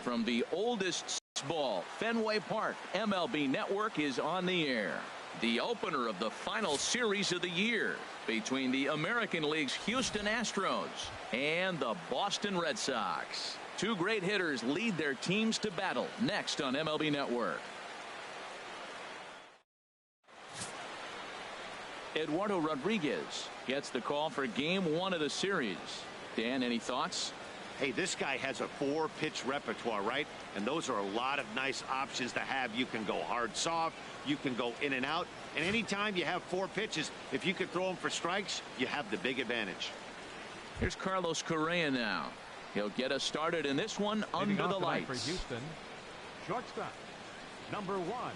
from the oldest ball, Fenway Park. MLB Network is on the air. The opener of the final series of the year between the American League's Houston Astros and the Boston Red Sox. Two great hitters lead their teams to battle next on MLB Network. Eduardo Rodriguez gets the call for game one of the series. Dan, any thoughts? Hey, this guy has a 4-pitch repertoire, right? And those are a lot of nice options to have. You can go hard, soft. You can go in and out. And anytime you have 4 pitches, if you can throw them for strikes, you have the big advantage. Here's Carlos Correa now. He'll get us started in this one under the lights. For Houston, shortstop, number 1.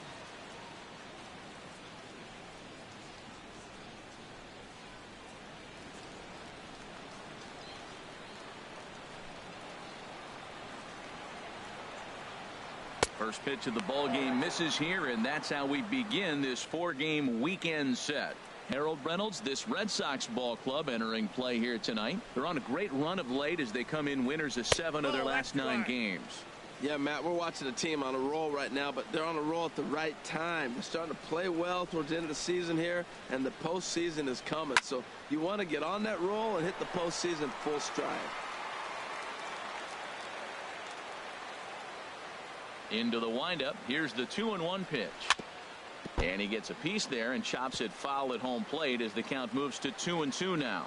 First pitch of the ball game misses here, and that's how we begin this 4-game weekend set. Harold Reynolds, this Red Sox ball club entering play here tonight. They're on a great run of late as they come in winners of 7 of their last 9 games. Yeah, Matt, we're watching the team on a roll right now, but they're on a roll at the right time. They're starting to play well towards the end of the season here, and the postseason is coming. So you want to get on that roll and hit the postseason full stride. Into the windup. Here's the 2-1 pitch. And he gets a piece there and chops it foul at home plate as the count moves to 2-2 now.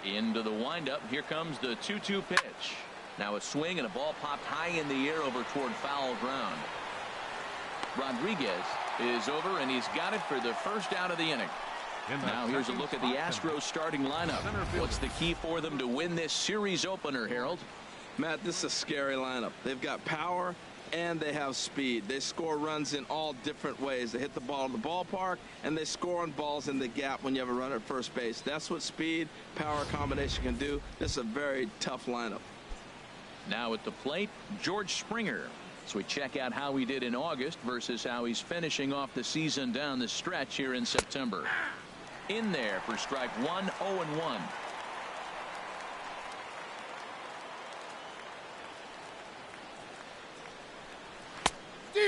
Into the windup. Here comes the 2-2 pitch. Now a swing and a ball popped high in the air over toward foul ground. Rodriguez is over, and he's got it for the first out of the inning. Now here's a look at the Astros starting lineup. What's the key for them to win this series opener, Harold? Matt, this is a scary lineup. They've got power and they have speed. They score runs in all different ways. They hit the ball in the ballpark, and they score on balls in the gap when you have a runner at first base. That's what speed, power combination can do. This is a very tough lineup. Now at the plate, George Springer. So we check out how he did in August versus how he's finishing off the season down the stretch here in September. In there for strike 1, 0-1.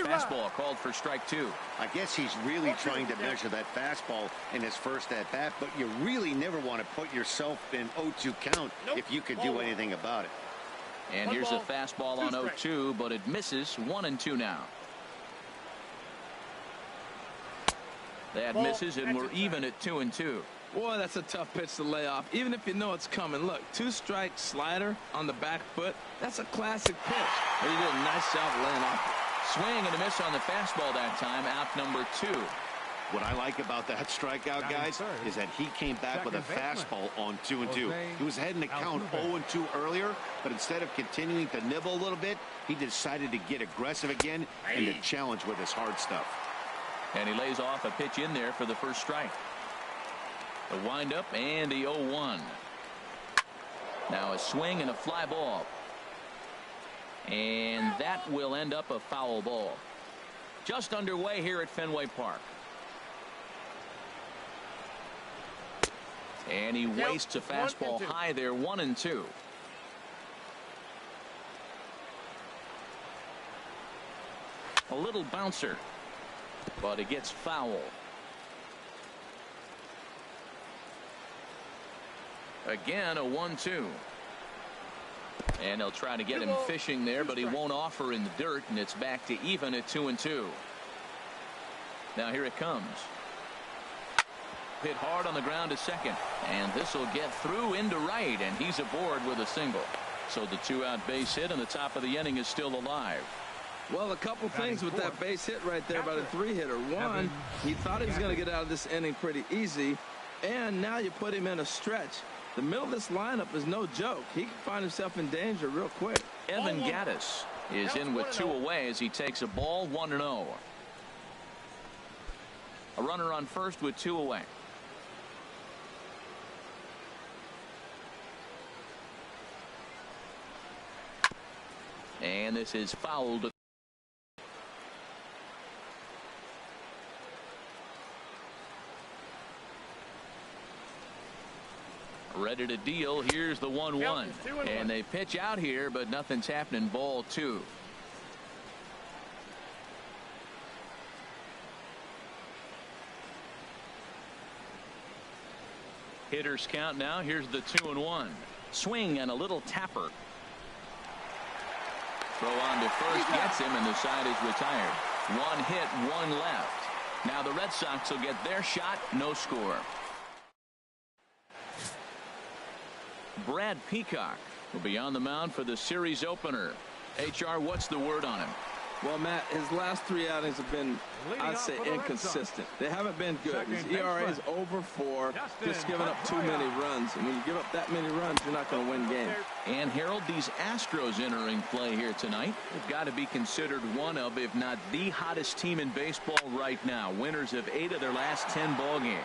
Fastball called for strike 2. I guess he's really trying to measure that fastball in his first at bat, but you really never want to put yourself in 0-2 count if you could do anything about it. And here's a fastball on 0-2, but it misses. 1-2 now. That misses, and we're even at 2-2. Boy, that's a tough pitch to lay off, even if you know it's coming. Look, 2-strike slider on the back foot. That's a classic pitch. But he did a nice job of laying off. Swing and a miss on the fastball that time. Out number 2. What I like about that strikeout, guys, is that he came back with a fastball on 2-2. He was heading to count 0-2 earlier, but instead of continuing to nibble a little bit, he decided to get aggressive again and to challenge with his hard stuff. And he lays off a pitch in there for the first strike. The windup and the 0-1. Now a swing and a fly ball. And that will end up a foul ball. Just underway here at Fenway Park. And he wastes a fastball high there. 1-2. A little bouncer, but it gets foul. Again, a 1-2. And they'll try to get him fishing there, but he won't offer in the dirt, and it's back to even at 2-2. Now here it comes. Hit hard on the ground to second, and this will get through into right, and he's aboard with a single. So the 2-out base hit, and the top of the inning is still alive. Well, a couple things with that base hit right there by the 3-hitter. One, he thought he was going to get out of this inning pretty easy, and now you put him in a stretch. The middle of this lineup is no joke. He can find himself in danger real quick. Evan Gattis is in with 2 away as he takes a ball. 1-0. A runner on first with 2 away. And this is fouled. Ready to deal. Here's the 1-1. And they pitch out here, but nothing's happening. Ball 2. Hitters count now. Here's the 2-1. Swing and a little tapper. Throw on to first gets him, and the side is retired. 1 hit, 1 left. Now the Red Sox will get their shot. No score. Brad Peacock will be on the mound for the series opener. HR, what's the word on him? Well, Matt, his last 3 outings have been, I'd say, inconsistent. They haven't been good. His ERA is over 4, just giving up too many runs. And when you give up that many runs, you're not going to win games. And, Harold, these Astros entering play here tonight have got to be considered one of, if not the hottest team in baseball right now. Winners of 8 of their last 10 ball games.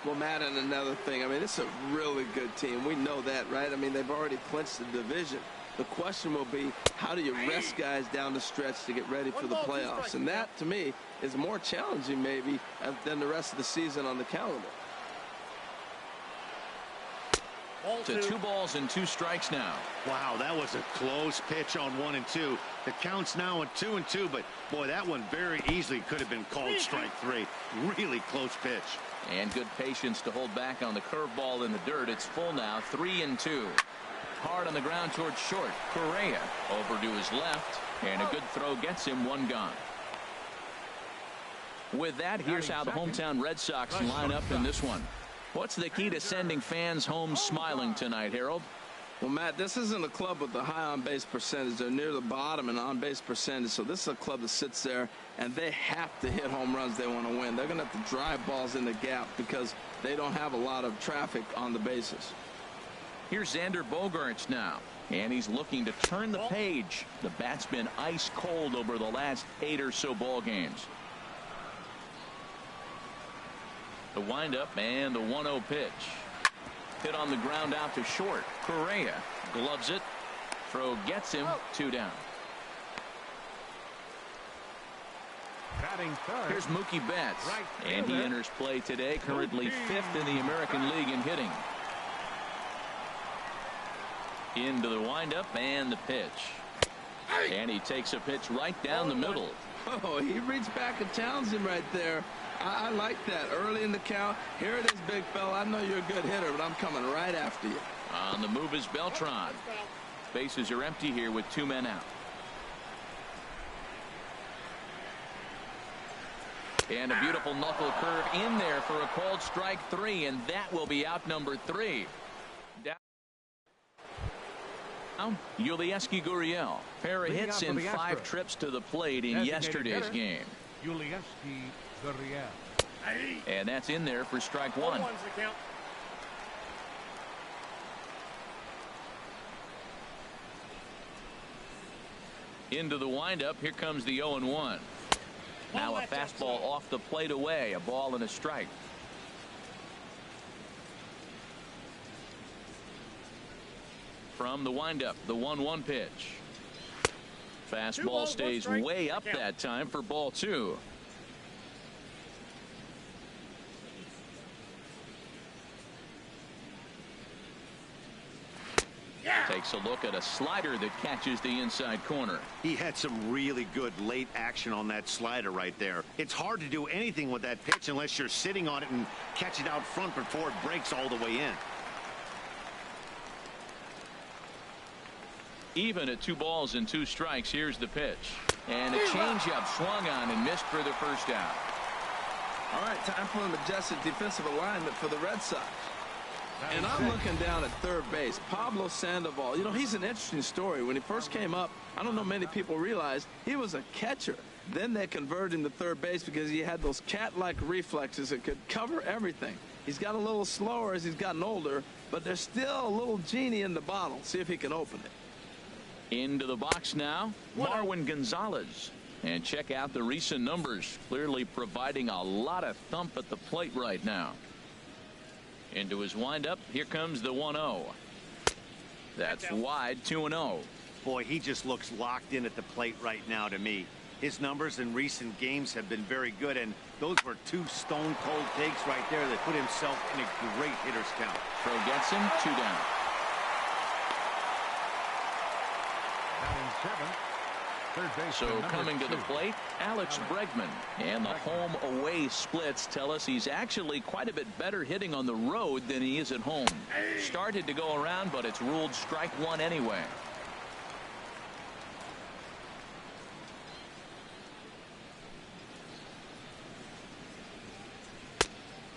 Well, Matt, and another thing, I mean, it's a really good team. We know that, right? I mean, they've already clinched the division. The question will be, how do you rest guys down the stretch to get ready for the playoffs? And that, to me, is more challenging maybe than the rest of the season on the calendar. To 2 balls and 2 strikes now. Wow, that was a close pitch on 1 and 2. The count's now at 2 and 2, but boy, that one very easily could have been called strike 3. Really close pitch. And good patience to hold back on the curveball in the dirt. It's full now, 3-2. Hard on the ground towards short. Correa over to his left, and a good throw gets him 1 gone. With that, here's how the hometown Red Sox line up in this one. What's the key to sending fans home smiling tonight, Harold? Well, Matt, this isn't a club with a high on-base percentage. They're near the bottom in on-base percentage, so this is a club that sits there, and they have to hit home runs they want to win. They're going to have to drive balls in the gap because they don't have a lot of traffic on the bases. Here's Xander Bogaerts now, and he's looking to turn the page. The bat's been ice cold over the last 8 or so ball games. The windup and the 1-0 pitch. Hit on the ground out to short. Correa gloves it. Throw gets him. 2 down. Batting third. Here's Mookie Betts, and he enters play today, currently 5th in the American League in hitting. Into the windup and the pitch. And he takes a pitch right down the middle. Oh, he reached back and challenged him right there. I like that. Early in the count. Here it is, big fella. I know you're a good hitter, but I'm coming right after you. On the move is Beltran. Bases are empty here with 2 men out. And a beautiful knuckle curve in there for a called strike 3, and that will be out number 3. Down, Yulieski Gurriel. Pair of hits in 5 trips to the plate in yesterday's game. Yulieski Gurriel. And that's in there for strike 1. Into the windup. Here comes the 0-1. Now a fastball off the plate away. A ball and a strike. From the windup, the 1-1 pitch. Fastball stays way up that time for ball 2. Takes a look at a slider that catches the inside corner. He had some really good late action on that slider right there. It's hard to do anything with that pitch unless you're sitting on it and catch it out front before it breaks all the way in. Even at 2 balls and 2 strikes. Here's the pitch. And a changeup swung on and missed for the first out. All right, time for an adjusted defensive alignment for the Red Sox. And I'm looking down at third base. Pablo Sandoval, you know, he's an interesting story. When he first came up, I don't know many people realized he was a catcher. Then they converted him to third base because he had those cat-like reflexes that could cover everything. He's got a little slower as he's gotten older, but there's still a little genie in the bottle. See if he can open it. Into the box now, Marwin Gonzalez. And check out the recent numbers. Clearly providing a lot of thump at the plate right now. Into his windup. Here comes the 1-0. That's wide. 2-0. Boy, he just looks locked in at the plate right now to me. His numbers in recent games have been very good, and those were two stone-cold takes right there that put himself in a great hitter's count. Throw gets him, 2 down. Batting seventh, third baseman So number coming to the 2. plate, Alex Bregman. And the home-away splits tell us he's actually quite a bit better hitting on the road than he is at home. Started to go around, but it's ruled strike 1 anyway.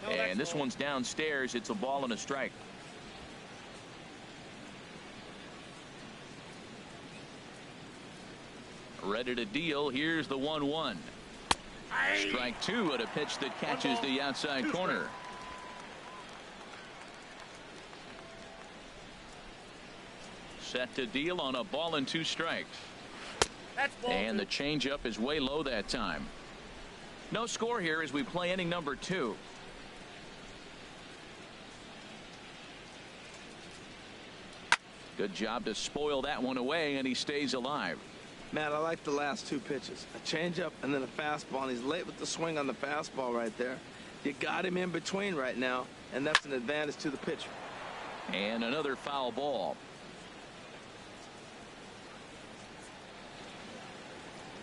And this one's downstairs. It's a ball and a strike. Ready to deal. Here's the 1-1. Strike 2 at a pitch that catches the outside corner. Set to deal on a ball and 2 strikes. And the changeup is way low that time. No score here as we play inning number 2. Good job to spoil that one away, and he stays alive. Matt, I like the last 2 pitches. A changeup and then a fastball, and he's late with the swing on the fastball right there. You got him in between right now, and that's an advantage to the pitcher. And another foul ball.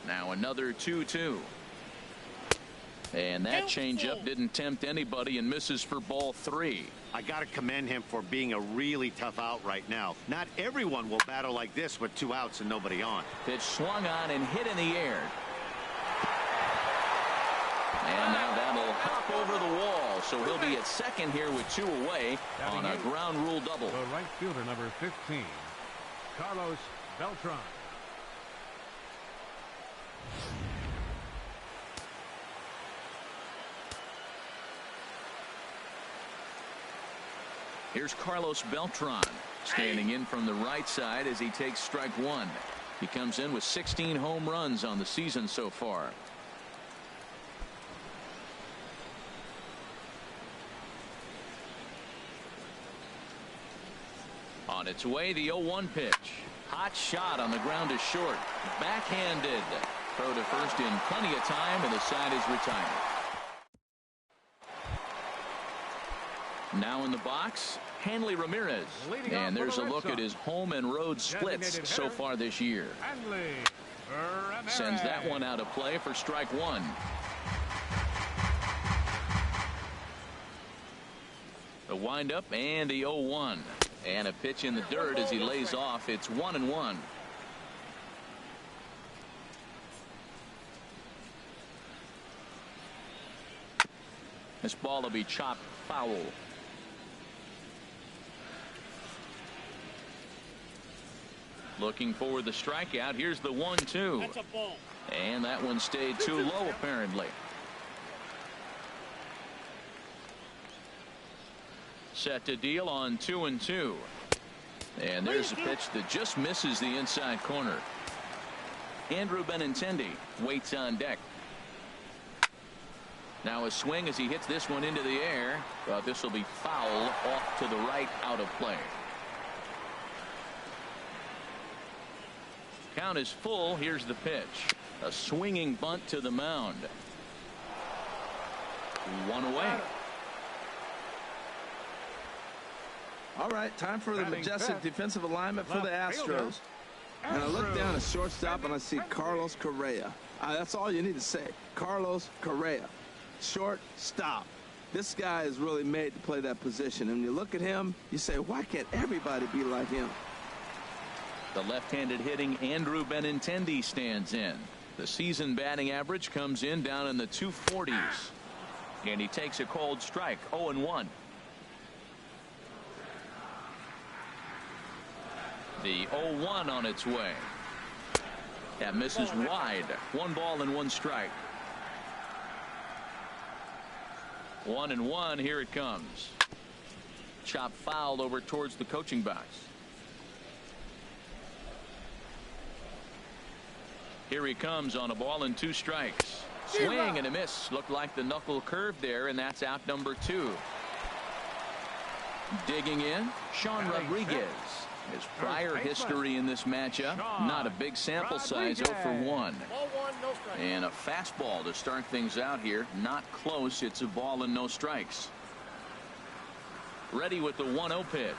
Now another 2-2. And that changeup didn't tempt anybody and misses for ball 3. I got to commend him for being a really tough out right now. Not everyone will battle like this with 2 outs and nobody on. Pitch swung on and hit in the air. And now that'll hop over the wall. So he'll be at second here with 2 away on a ground rule double. The right fielder, number 15, Carlos Beltran. Here's Carlos Beltran standing in from the right side as he takes strike 1. He comes in with 16 home runs on the season so far. On its way, the 0-1 pitch. Hot shot on the ground is short. Backhanded. Throw to first in plenty of time, and the side is retired. Now in the box, Hanley Ramirez. And there's a look at his home and road splits so far this year. Sends that one out of play for strike 1. The windup and the 0-1. And a pitch in the dirt as he lays off. It's 1-1. This ball will be chopped foul. Looking for the strikeout. Here's the 1-2. That's a ball. And that one stayed too low apparently. Set to deal on 2-2. And there's a pitch that just misses the inside corner. Andrew Benintendi waits on deck. Now a swing as he hits this one into the air, but this will be foul off to the right, out of play. Count is full. Here's the pitch. A swinging bunt to the mound. 1 away. All right, time for the majestic defensive alignment for the Astros. And I look down at shortstop and I see Carlos Correa. That's all you need to say. Carlos Correa. Shortstop. This guy is really made to play that position. And you look at him, you say, why can't everybody be like him? The left-handed hitting Andrew Benintendi stands in. The season batting average comes in down in the 240s. And he takes a cold strike. 0-1. The 0-1 on its way. That misses wide. 1 ball and 1 strike. 1-1. Here it comes. Chop fouled over towards the coaching box. Here he comes on a ball and 2 strikes. Swing and a miss. Looked like the knuckle curve there, and that's out number 2. Digging in, Sean Rodriguez. His prior history in this matchup, not a big sample size, 0 for 1. And a fastball to start things out here. Not close. It's a ball and no strikes. Ready with the 1-0 pitch.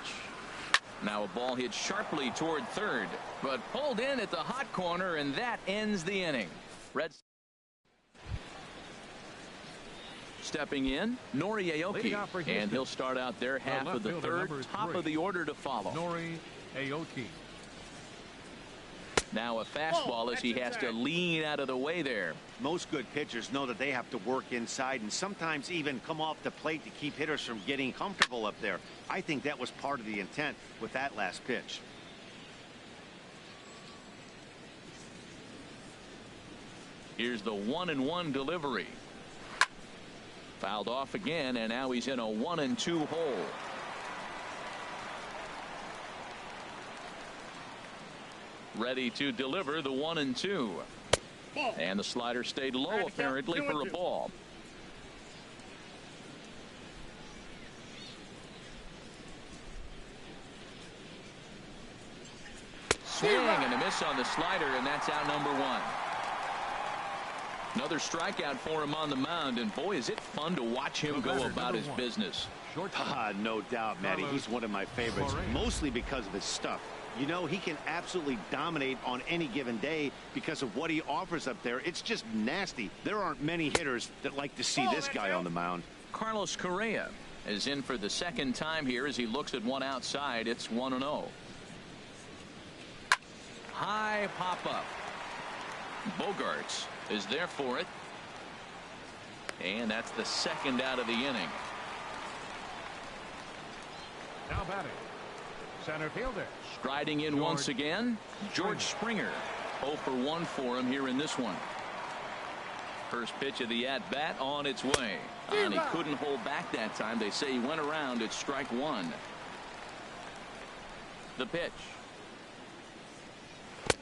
Now a ball hit sharply toward third, but pulled in at the hot corner, and that ends the inning. Reds stepping in, Nori Aoki, and he'll start out there half of the third, top of the order to follow. Nori Aoki. Now a fastball as he has to lean out of the way there. Most good pitchers know that they have to work inside and sometimes even come off the plate to keep hitters from getting comfortable up there. I think that was part of the intent with that last pitch. Here's the 1-1 delivery. Fouled off again, and now he's in a 1-2 hole. Ready to deliver the 1-2. And the slider stayed low apparently for a ball. Swing and a miss on the slider, and that's out number 1. Another strikeout for him on the mound, and boy, is it fun to watch him go about his business. No doubt, Matty. He's one of my favorites, mostly because of his stuff. You know, he can absolutely dominate on any given day because of what he offers up there. It's just nasty. There aren't many hitters that like to see this guy on the mound. Carlos Correa is in for the second time here as he looks at one outside. It's 1-0. High pop up. Bogarts is there for it. And that's the second out of the inning. Now batting, center fielder. Striding in once again, George Springer. 0 for 1 for him here in this one. First pitch of the at-bat on its way. And he couldn't hold back that time. They say he went around at strike 1. The pitch.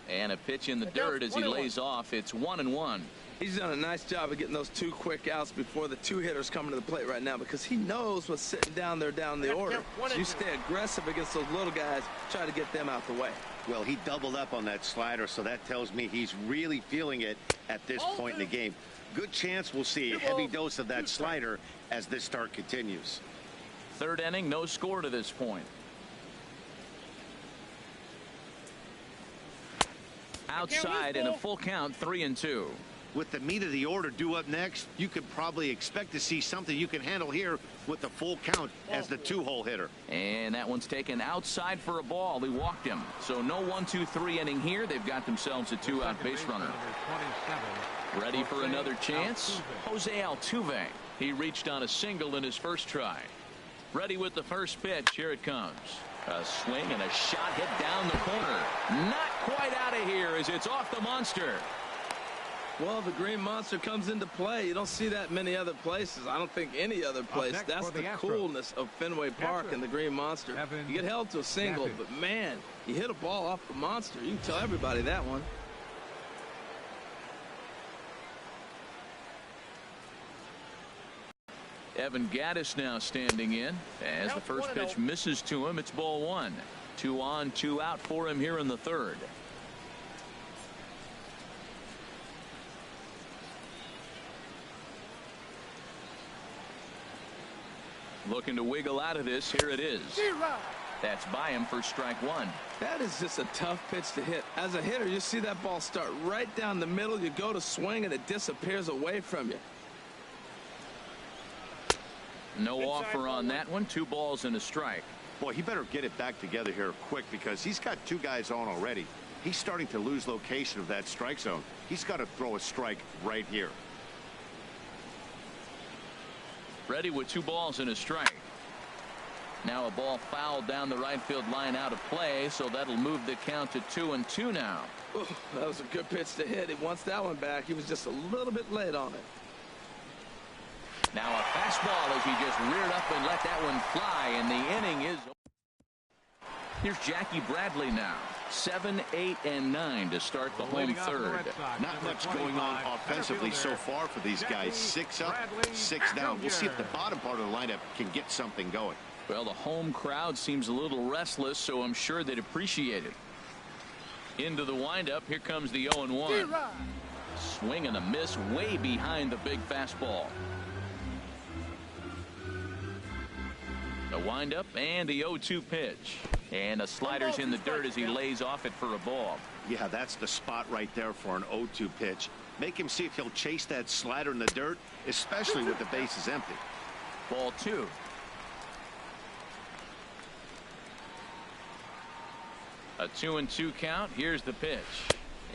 And a pitch in the dirt as he lays off. It's 1-1. He's done a nice job of getting those 2 quick outs before the 2 hitters coming to the plate right now, because he knows what's sitting down there down the order. So you stay aggressive against those little guys, try to get them out the way. Well, he doubled up on that slider, so that tells me he's really feeling it at this point in the game. Good chance we'll see a heavy dose of that slider as this start continues. Third inning, no score to this point. Outside in a full count, 3-2. With the meat of the order due up next, you could probably expect to see something you can handle here with the full count as the 2-hole hitter. And that one's taken outside for a ball. He walked him. So no 1-2-3 inning here. They've got themselves a 2-out base runner. Ready for another chance? Jose Altuve. He reached on a single in his first try. Ready with the first pitch. Here it comes. A swing and a shot hit down the corner. Not quite out of here as it's off the monster. Well, the green monster comes into play. You don't see that many other places. I don't think any other place. That's the coolness of Fenway Park and the green monster. You get held to a single, but man, you hit a ball off the monster. You can tell everybody that one. Evan Gattis now standing in as the first pitch misses to him. It's ball 1. 2 on, 2 out for him here in the third. Looking to wiggle out of this. Here it is. That's by him for strike 1. That is just a tough pitch to hit. As a hitter, you see that ball start right down the middle. You go to swing and it disappears away from you. No offer on that one. 2 balls and a strike. Boy, he better get it back together here quick because he's got 2 guys on already. He's starting to lose location of that strike zone. He's got to throw a strike right here. Ready with 2 balls and a strike. Now a ball fouled down the right field line out of play, so that'll move the count to 2-2 now. Ooh, that was a good pitch to hit. He wants that one back. He was just a little bit late on it. Now a fastball as he just reared up and let that one fly, and the inning is over. Here's Jackie Bradley now. 7, 8, and 9 to start the home third. Not much going on offensively so far for these guys. 6 up, 6 down. We'll see if the bottom part of the lineup can get something going. Well, the home crowd seems a little restless, so I'm sure they'd appreciate it. Into the windup. Here comes the 0-1. Swing and a miss way behind the big fastball. The windup and the 0-2 pitch. And the slider's in the dirt as he lays off it for a ball. Yeah, that's the spot right there for an 0-2 pitch. Make him see if he'll chase that slider in the dirt, especially with the bases empty. Ball 2. A 2-2 count. Here's the pitch.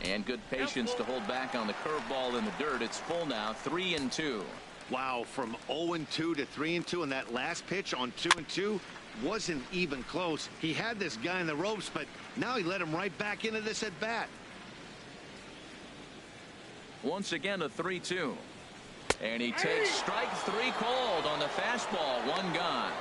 And good patience to hold back on the curveball in the dirt. It's full now, 3-2. Wow, from 0-2 to 3-2, and that last pitch on 2-2 wasn't even close. He had this guy in the ropes, but now he let him right back into this at bat. Once again, a 3-2. And he takes strike 3 called on the fastball. 1 gone.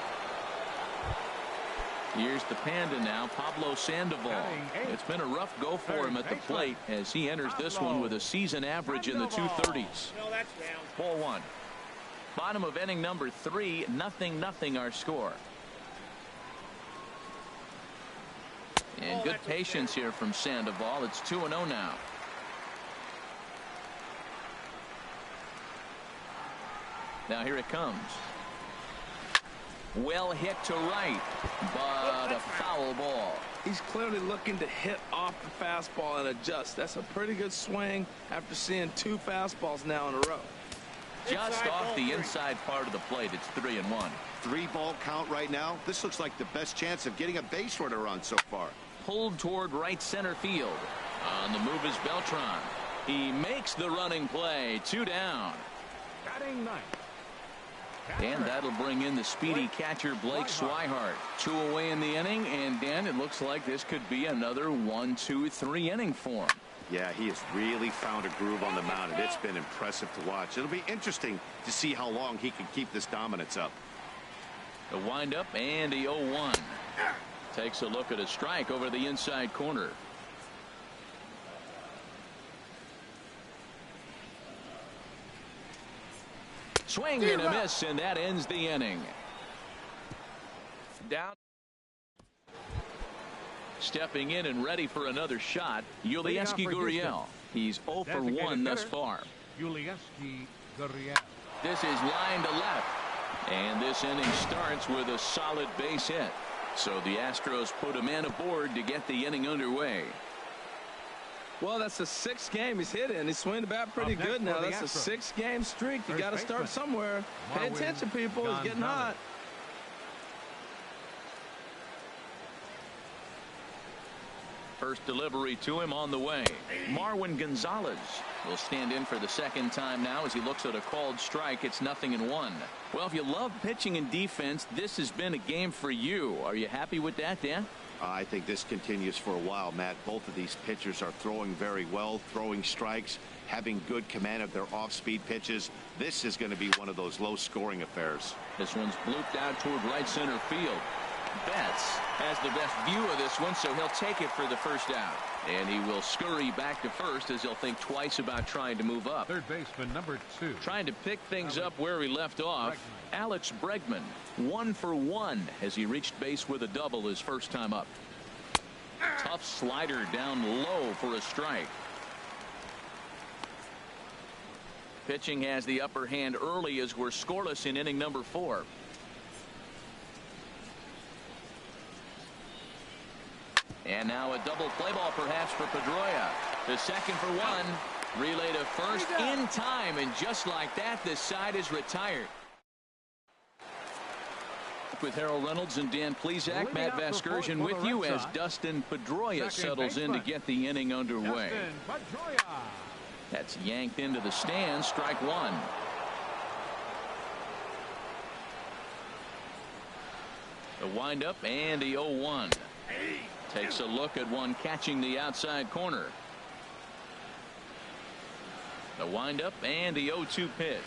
Here's the Panda now, Pablo Sandoval. It's been a rough go for him at the plate as he enters this one with a season average in the 230s. Ball 1. Bottom of inning number 3, 0-0 our score. And good patience here from Sandoval. It's 2-0 now. Now here it comes. Well hit to right, but a foul ball. He's clearly looking to hit off the fastball and adjust. That's a pretty good swing after seeing 2 fastballs now in a row. Just off the inside part of the plate. It's 3-1. 3-ball count right now. This looks like the best chance of getting a base runner run so far. Pulled toward right center field. On the move is Beltran. He makes the running play. 2 down. Batting 9. And that'll bring in the speedy catcher Blake Swihart. 2 away in the inning, and Dan, it looks like this could be another 1, 2, 3 inning for him. Yeah, he has really found a groove on the mound, and it's been impressive to watch. It'll be interesting to see how long he can keep this dominance up. The windup and the 0-1. Takes a look at a strike over the inside corner. Swing and a miss, and that ends the inning. Down. Stepping in and ready for another shot, Yulieski Gurriel. He's 0 for 1 thus far. Yulieski Gurriel. This is line to left. And this inning starts with a solid base hit. So the Astros put a man aboard to get the inning underway. Well, that's the 6th game he's hit in. He's swinging the bat pretty good now. That's a 6-game streak. You got to start somewhere. Pay attention, people. It's getting hot. First delivery to him on the way. Marwin Gonzalez will stand in for the 2nd time now as he looks at a called strike. It's 0-1. Well, if you love pitching and defense, this has been a game for you. Are you happy with that, Dan? I think this continues for a while, Matt. Both of these pitchers are throwing very well, throwing strikes, having good command of their off-speed pitches. This is going to be one of those low-scoring affairs. This one's blooped out toward right center field. Betts has the best view of this one, so he'll take it for the first out. And he will scurry back to first as he'll think twice about trying to move up. Third baseman number 2. Trying to pick things up where he left off. Alex Bregman, 1 for 1 as he reached base with a double his first time up. Tough slider down low for a strike. Pitching has the upper hand early as we're scoreless in inning number 4. And now a double play ball perhaps for Pedroia. The second for 1. Relay to first in time, and just like that, this side is retired. With Harold Reynolds and Dan Plesac, Matt Vasgersian with you as Dustin Pedroia settles in to get the inning underway. That's yanked into the stands. Strike 1. The windup and the 0-1. Takes a look at one catching the outside corner. The windup and the 0-2 pitch.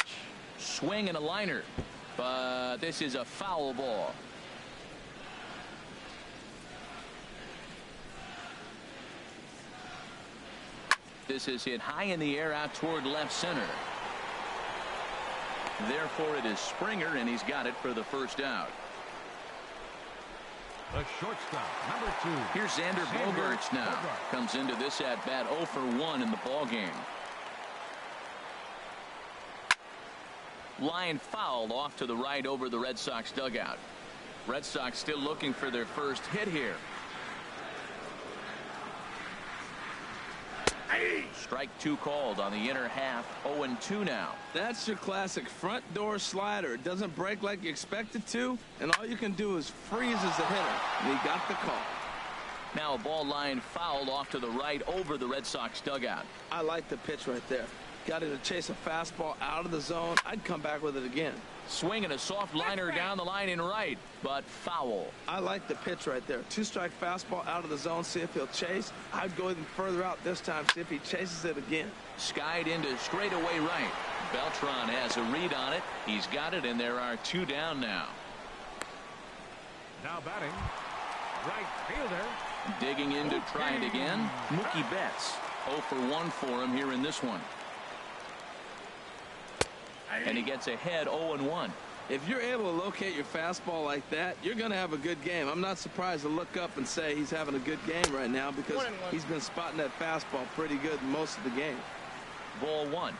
Swing and a liner. But this is a foul ball. This is hit high in the air out toward left center. Therefore it is Springer, and he's got it for the first out. The shortstop, number 2. Here's Xander Bogaerts now. Comes into this at bat 0 for 1 in the ball game. Line foul off to the right over the Red Sox dugout. Red Sox still looking for their first hit here. Strike 2 called on the inner half. 0-2 now. That's your classic front door slider. It doesn't break like you expect it to, and all you can do is freeze as a hitter. And he got the call. Now a ball line fouled off to the right over the Red Sox dugout. I like the pitch right there. Got him to chase a fastball out of the zone. I'd come back with it again. Swinging a soft liner down the line in right, but foul. I like the pitch right there. 2-strike fastball out of the zone. See if he'll chase. I'd go even further out this time. See if he chases it again. Skied into straightaway right. Beltran has a read on it. He's got it, and there are 2 down now. Now batting, right fielder. Digging in to try it again. Mookie Betts. 0 for 1 for him here in this one. And he gets ahead 0-1. If you're able to locate your fastball like that, you're going to have a good game. I'm not surprised to look up and say he's having a good game right now because he's been spotting that fastball pretty good most of the game. Ball 1.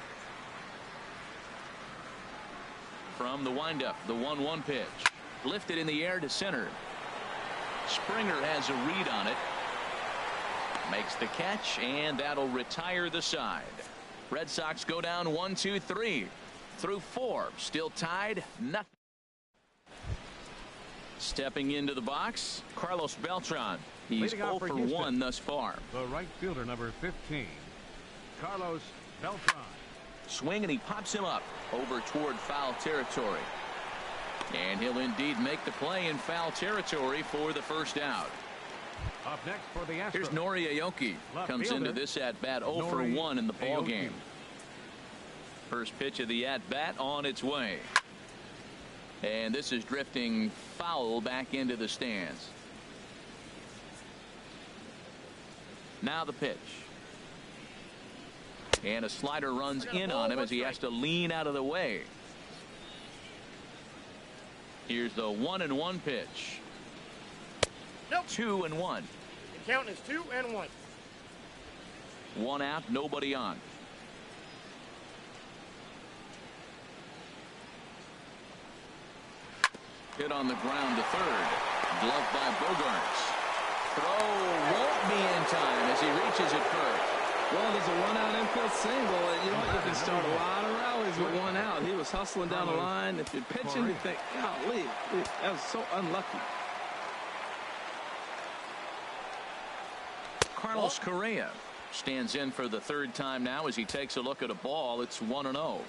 From the windup, the 1-1 pitch. Lifted in the air to center. Springer has a read on it. Makes the catch, and that'll retire the side. Red Sox go down 1-2-3. Through 4, still tied, nothing. Stepping into the box, Carlos Beltran. He's 0 for 1 thus far. The right fielder, number 15, Carlos Beltran. Swing, and he pops him up over toward foul territory. And he'll indeed make the play in foul territory for the first out. Up next for the Astros. Here's Nori Aoki. Comes into this at bat 0 for 1 in the ball game. First pitch of the at-bat on its way. And this is drifting foul back into the stands. Now the pitch. And a slider runs in on him as he has to lean out of the way. Here's the 1-1 pitch. 2-1. The count is 2-1. 1 out, nobody on. Hit on the ground to third. Gloved by Bogaerts. Throw won't be in time as he reaches it first. Well, there's a 1-out infield single, and you know you can start a lot of rallies with 1 out. He was hustling down the line. If you're pitching, you think, golly, that was so unlucky. Carlos Correa stands in for the 3rd time now as he takes a look at a ball. It's 1-0.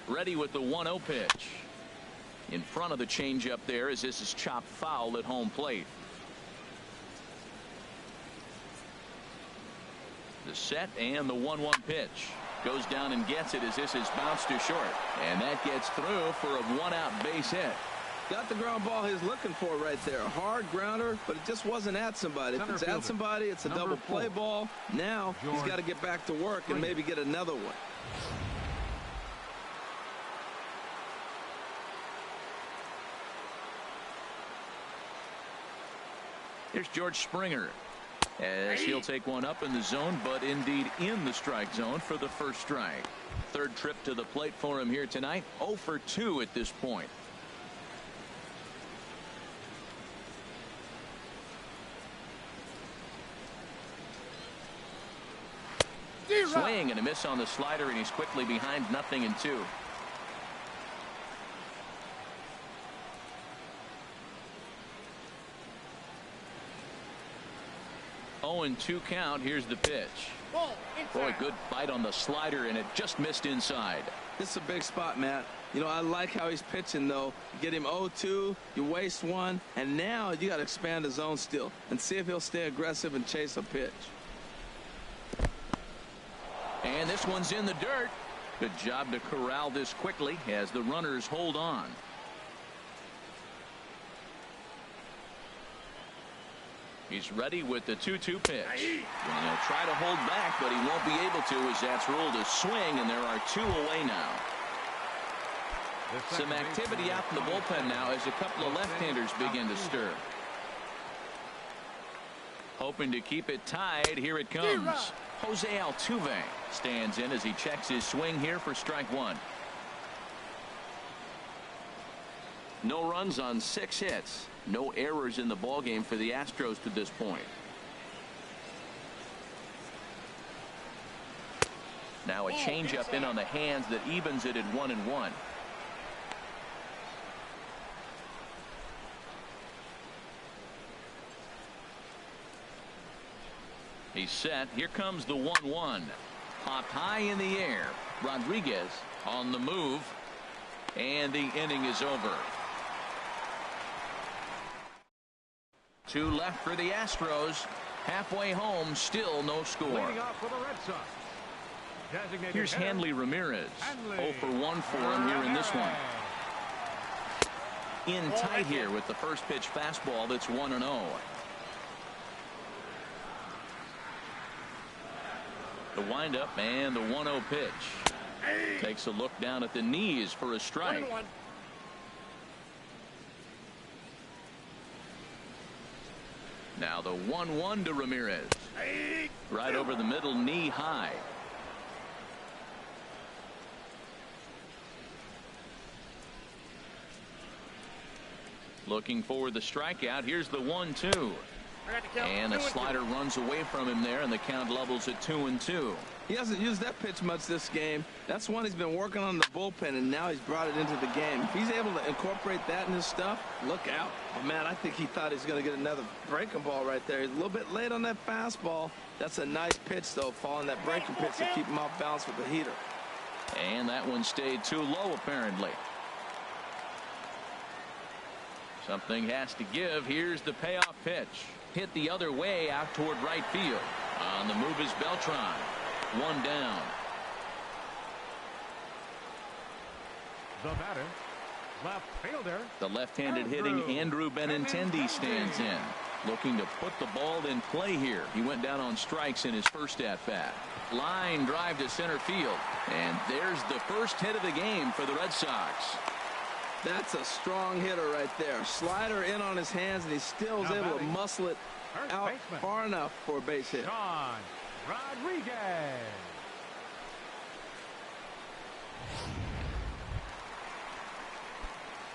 Ready with the 1-0 pitch. In front of the changeup there as this is chopped foul at home plate. The set and the 1-1 pitch. Goes down and gets it as this is bounced to short. And that gets through for a 1-out base hit. Got the ground ball he's looking for right there. Hard grounder, but it just wasn't at somebody. If it's at somebody, it's a double play ball. Now he's got to get back to work and maybe get another one. Here's George Springer as he'll take one up in the zone, but indeed in the strike zone for the first strike. 3rd trip to the plate for him here tonight. 0 for 2 at this point. Swing and a miss on the slider, and he's quickly behind 0-2. 0-2 count. Here's the pitch. Boy, good bite on the slider, and it just missed inside. This is a big spot, Matt. You know, I like how he's pitching, though. Get him 0-2, you waste 1, and now you got to expand the zone still and see if he'll stay aggressive and chase a pitch. And this one's in the dirt. Good job to corral this quickly as the runners hold on. He's ready with the 2-2 pitch. And he'll try to hold back, but he won't be able to as that's ruled a swing, and there are 2 away now. Some activity out in the bullpen now as a couple of left-handers begin to stir. Hoping to keep it tied. Here it comes. Jose Altuve stands in as he checks his swing here for strike one. No runs on 6 hits. No errors in the ballgame for the Astros to this point. Now a changeup in on the hands that evens it at 1-1. He's set. Here comes the 1-1. Popped high in the air. Rodriguez on the move. And the inning is over. 2 left for the Astros. Halfway home, still no score. Leading off for the Red Sox. Here's Hanley Ramirez. 0 for 1 for him here in this one. In tight here with the first pitch fastball that's 1-0. The windup and the 1-0 pitch. Takes a look down at the knees for a strike. Now the 1-1 to Ramirez. Right over the middle, knee high. Looking for the strikeout. Here's the 1-2. And a slider runs away from him there, and the count levels at 2-2. He hasn't used that pitch much this game. That's one he's been working on in the bullpen, and now he's brought it into the game. If he's able to incorporate that in his stuff, look out. Oh, man, I think he thought he was going to get another breaking ball right there. He's a little bit late on that fastball. That's a nice pitch, though, following that breaking pitch to keep him off balance with the heater. And that one stayed too low, apparently. Something has to give. Here's the payoff pitch. Hit the other way out toward right field. On the move is Beltran. 1 down. The batter, left fielder. The left-handed hitting Andrew Benintendi stands in. Looking to put the ball in play here. He went down on strikes in his first at-bat. Line drive to center field. And there's the first hit of the game for the Red Sox. That's a strong hitter right there. Slider in on his hands, and he still was able to muscle it out far enough for a base hit. Sean Rodriguez.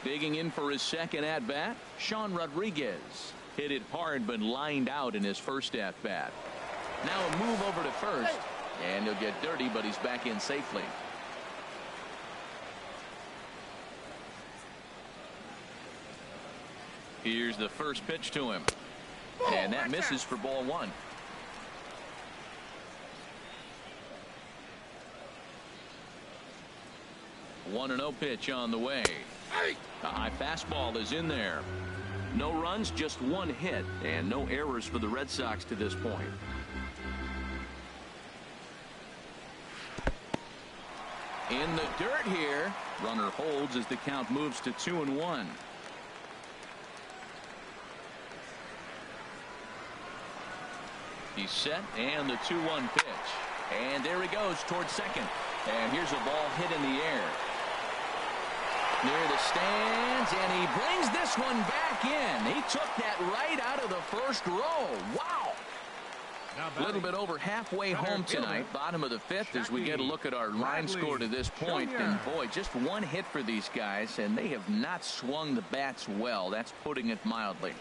Digging in for his second at-bat, Sean Rodriguez. Hit it hard but lined out in his first at-bat. Now a move over to first, and he'll get dirty, but he's back in safely. Here's the first pitch to him. And that misses for ball 1. A 1-0 pitch on the way. The high fastball is in there. No runs, just 1 hit, and no errors for the Red Sox to this point. In the dirt here. Runner holds as the count moves to 2-1. He's set, and the 2-1 pitch. And there he goes towards second. And here's a ball hit in the air. Near the stands, and he brings this one back in. He took that right out of the first row. Wow. A little bit over halfway home tonight, bottom of the 5th, as we get a look at our line score to this point. And boy, just 1 hit for these guys, and they have not swung the bats well. That's putting it mildly.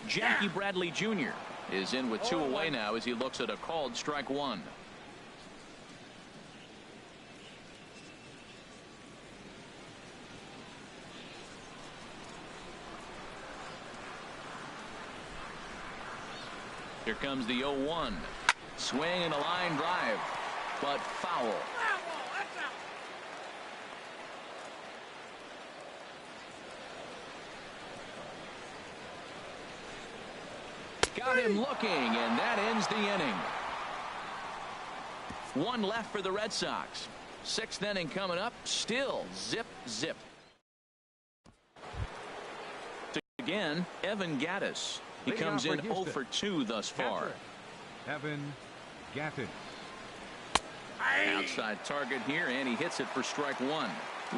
Jackie Bradley Jr. is in with 2 away now as he looks at a called strike 1. Here comes the 0-1. Swing and a line drive, but foul. Got him looking, and that ends the inning. 1 left for the Red Sox. 6th inning coming up. Still zip, zip. Again, Evan Gattis. He comes in 0 for 2 thus far. Evan Gattis. Outside target here, and he hits it for strike one.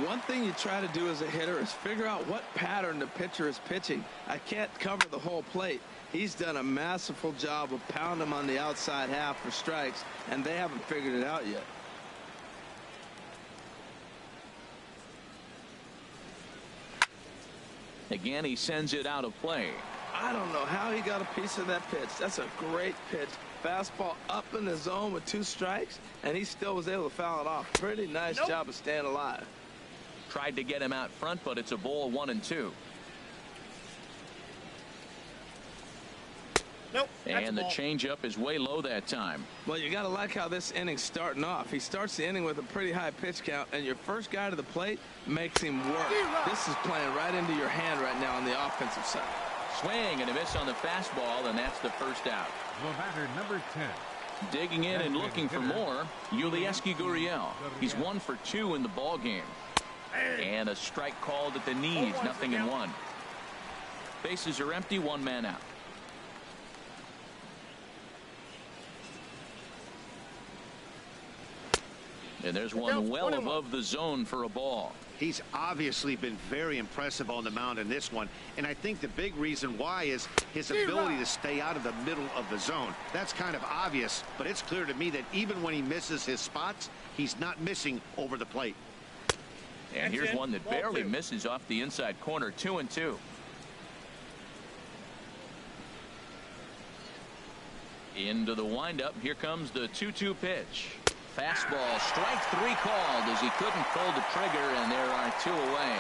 One thing you try to do as a hitter is figure out what pattern the pitcher is pitching. I can't cover the whole plate. He's done a masterful job of pounding him on the outside half for strikes, and they haven't figured it out yet. Again, he sends it out of play. I don't know how he got a piece of that pitch. That's a great pitch. Fastball up in the zone with 2 strikes, and he still was able to foul it off. Pretty nice job of staying alive. Tried to get him out front, but it's a ball 1-2. Nope. And the changeup is way low that time. Well, you got to like how this inning's starting off. He starts the inning with a pretty high pitch count, and your first guy to the plate makes him work. This is playing right into your hand right now on the offensive side. Swing and a miss on the fastball, and that's the first out. The batter, number 10. Digging in and looking for more, Yulieski Gurriel. He's 1 for 2 in the ball game. And a strike called at the knees, 0-1. Bases are empty, 1 man out. And there's one well above the zone for a ball. He's obviously been very impressive on the mound in this one, and I think the big reason why is his ability to stay out of the middle of the zone. That's kind of obvious, but it's clear to me that even when he misses his spots, he's not missing over the plate. And here's one that barely misses off the inside corner, 2-2. Into the windup. Here comes the 2-2 pitch. Fastball, strike 3 called as he couldn't pull the trigger, and there are 2 away.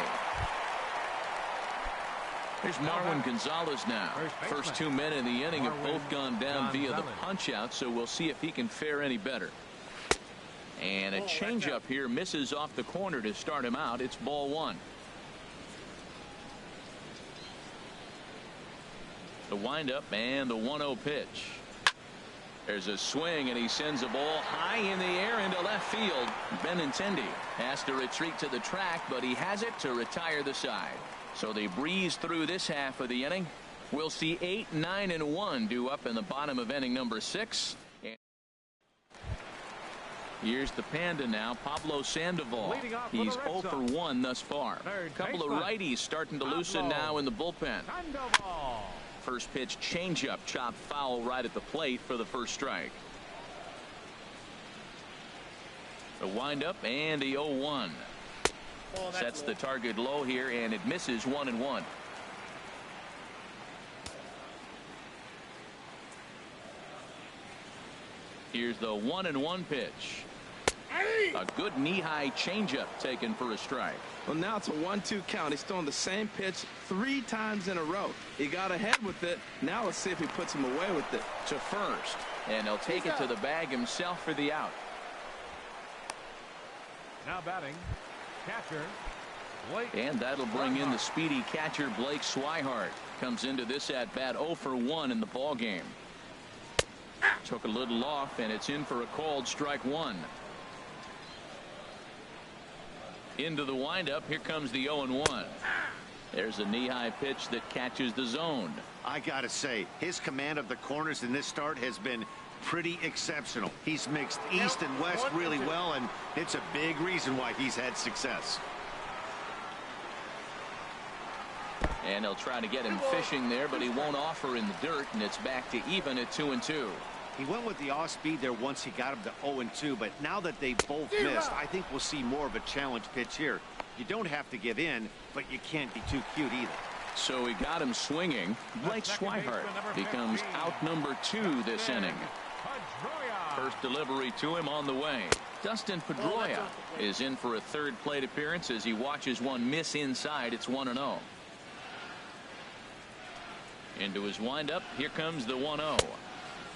Here's Marwin Gonzalez now. First 2 men in the inning have both gone down via the punch out, so we'll see if he can fare any better. And a changeup here misses off the corner to start him out. It's ball 1. The windup and the 1-0 pitch. There's a swing, and he sends a ball high in the air into left field. Benintendi has to retreat to the track, but he has it to retire the side. So they breeze through this half of the inning. We'll see 8, 9, and 1 due up in the bottom of inning number 6. Here's the Panda now, Pablo Sandoval. He's 0 for 1 thus far. A couple of righties starting to loosen now in the bullpen. First pitch changeup chopped foul right at the plate for the first strike. The windup and the 0-1. Sets the target low here, and it misses 1-1. Here's the 1-1 pitch. A good knee-high changeup taken for a strike. Well, now it's a 1-2 count. He's throwing the same pitch 3 times in a row. He got ahead with it. Now let's see if he puts him away with it. To first, and he'll take it to the bag himself for the out. Now batting, catcher Blake. And that'll bring in the speedy catcher Blake Swihart. Comes into this at bat 0 for 1 in the ball game. Took a little off, and it's in for a called strike 1. Into the windup. Here comes the 0-1. There's a knee-high pitch that catches the zone. I gotta say, his command of the corners in this start has been pretty exceptional. He's mixed east and west really well, and it's a big reason why he's had success. And he'll try to get him fishing there, but he won't offer in the dirt, and it's back to even at 2-2. He went with the off speed there once he got him to 0-2, but now that they both missed, I think we'll see more of a challenge pitch here. You don't have to give in, but you can't be too cute either. So he got him swinging. Blake Swihart becomes out number 2 this inning. First delivery to him on the way. Dustin Pedroia is in for a 3rd plate appearance as he watches one miss inside. It's 1-0. Into his windup. Here comes the 1-0.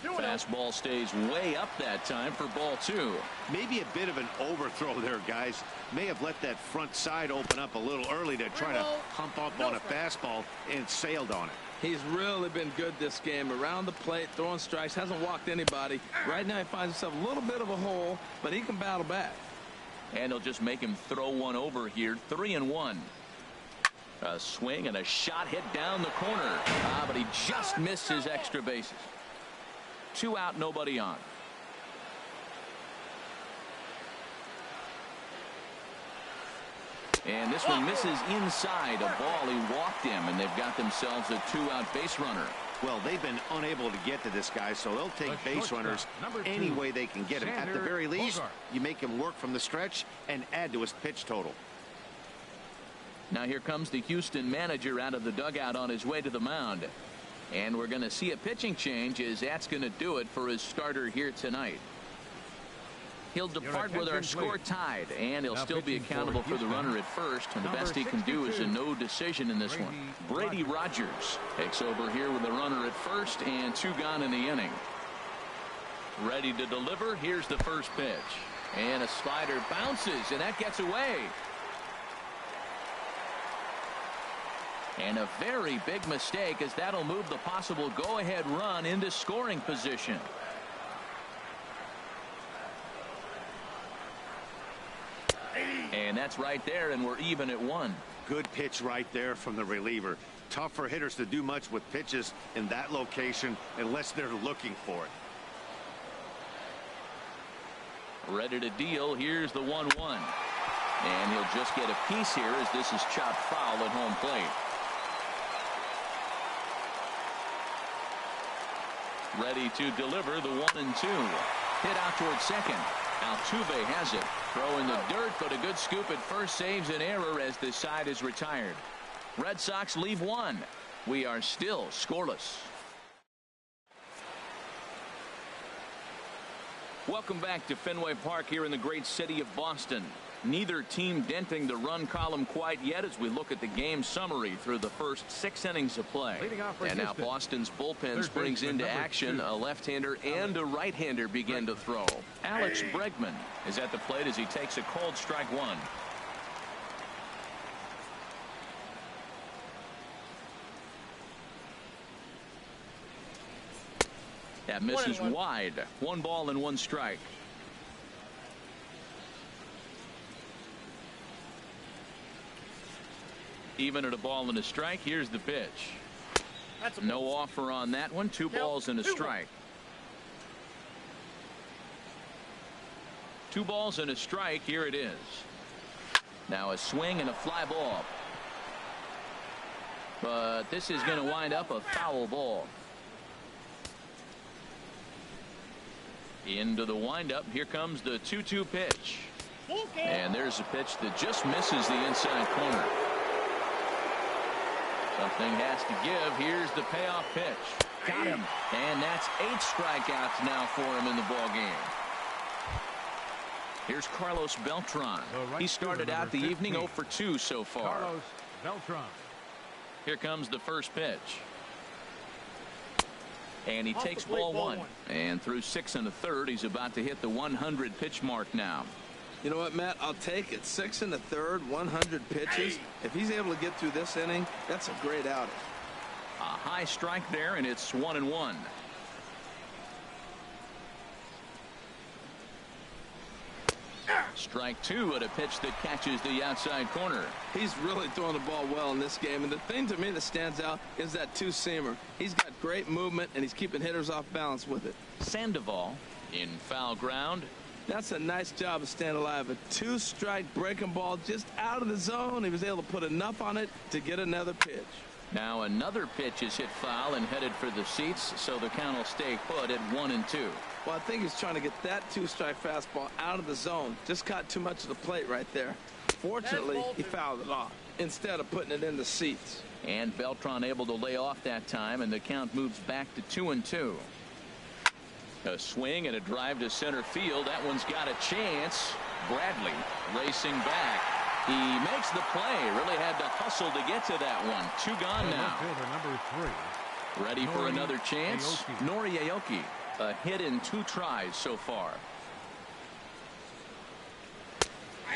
Fastball stays way up that time for ball 2. Maybe a bit of an overthrow there, guys. May have let that front side open up a little early to try to hump up on a fastball and sailed on it. He's really been good this game. Around the plate, throwing strikes, hasn't walked anybody. Right now he finds himself a little bit of a hole, but he can battle back. And he'll just make him throw one over here. 3-1. A swing and a shot hit down the corner. But he just missed his extra bases. 2 out, nobody on. And this one misses inside a ball. He walked him, and they've got themselves a 2-out base runner. Well, they've been unable to get to this guy, so they'll take base runners any way they can get him. At the very least, you make him work from the stretch and add to his pitch total. Now here comes the Houston manager out of the dugout on his way to the mound. And we're going to see a pitching change, as that's going to do it for his starter here tonight. He'll depart with our score tied, and he'll still be accountable for the runner at first, and the best he can do is a no decision in this one. Brady Rogers takes over here with the runner at first, and 2 gone in the inning. Ready to deliver. Here's the first pitch, and a slider bounces, and that gets away. And a very big mistake, as that'll move the possible go-ahead run into scoring position. And that's right there, and we're even at 1. Good pitch right there from the reliever. Tough for hitters to do much with pitches in that location unless they're looking for it. Ready to deal. Here's the 1-1. And he'll just get a piece here, as this is chopped foul at home plate. Ready to deliver the 1-2. Hit out towards second. Altuve has it. Throw in the dirt, but a good scoop at first saves an error as the side is retired. Red Sox leave 1. We are still scoreless. Welcome back to Fenway Park here in the great city of Boston. Neither team denting the run column quite yet as we look at the game summary through the first 6 innings of play. And now Boston's bullpen springs into action. A left-hander and a right-hander begin to throw. Alex Bregman is at the plate as he takes a cold strike 1. That misses wide. 1 ball and 1 strike. Even at a ball and a strike. Here's the pitch. No offer on that one. 2 balls and a strike. 2 balls and a strike. Here it is. Now a swing and a fly ball. But this is going to wind up a foul ball. Into the windup. Here comes the 2-2 pitch. And there's a pitch that just misses the inside corner. Something has to give. Here's the payoff pitch. Got him. And that's 8 strikeouts now for him in the ball game. Here's Carlos Beltran. He started out the evening 0 for 2 so far. Carlos Beltran. Here comes the first pitch. And he takes ball 1. And through 6 1/3, he's about to hit the 100 pitch mark now. You know what, Matt? I'll take it. 6 1/3, 100 pitches. If he's able to get through this inning, that's a great outing. A high strike there, and it's 1-1. Strike 2 at a pitch that catches the outside corner. He's really throwing the ball well in this game, and the thing to me that stands out is that 2-seamer. He's got great movement, and he's keeping hitters off balance with it. Sandoval in foul ground. That's a nice job of staying alive. A 2-strike breaking ball just out of the zone. He was able to put enough on it to get another pitch. Now another pitch is hit foul and headed for the seats, so the count will stay put at 1-2. Well, I think he's trying to get that 2-strike fastball out of the zone. Just caught too much of the plate right there. Fortunately, he fouled it off instead of putting it in the seats. And Beltran able to lay off that time, and the count moves back to 2-2. A swing and a drive to center field. That one's got a chance. Bradley racing back. He makes the play. Really had to hustle to get to that one. 2 gone now. Number 3. Ready for another chance. Nori Aoki. A hit in 2 tries so far.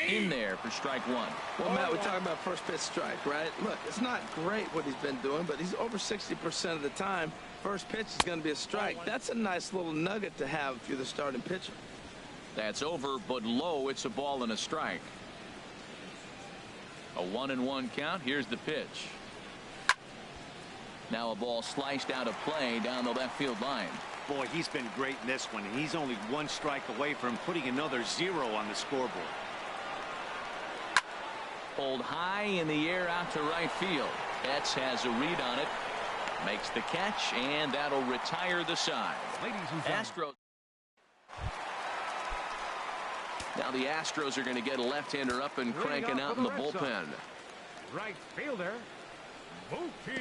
In there for strike 1. Well, Matt, we're talking about first pitch strike, right? Look, it's not great what he's been doing, but he's over 60% of the time. First pitch is going to be a strike. That's a nice little nugget to have if you're the starting pitcher. That's over, but low. It's a ball and a strike. A 1-1 count. Here's the pitch. Now a ball sliced out of play down the left field line. Boy, he's been great in this one, and he's only 1 strike away from putting another 0 on the scoreboard. Pulled high in the air out to right field. Betts has a read on it. Makes the catch, and that'll retire the side. Astros. Now the Astros are going to get a left-hander up and cranking out in the bullpen. Right fielder.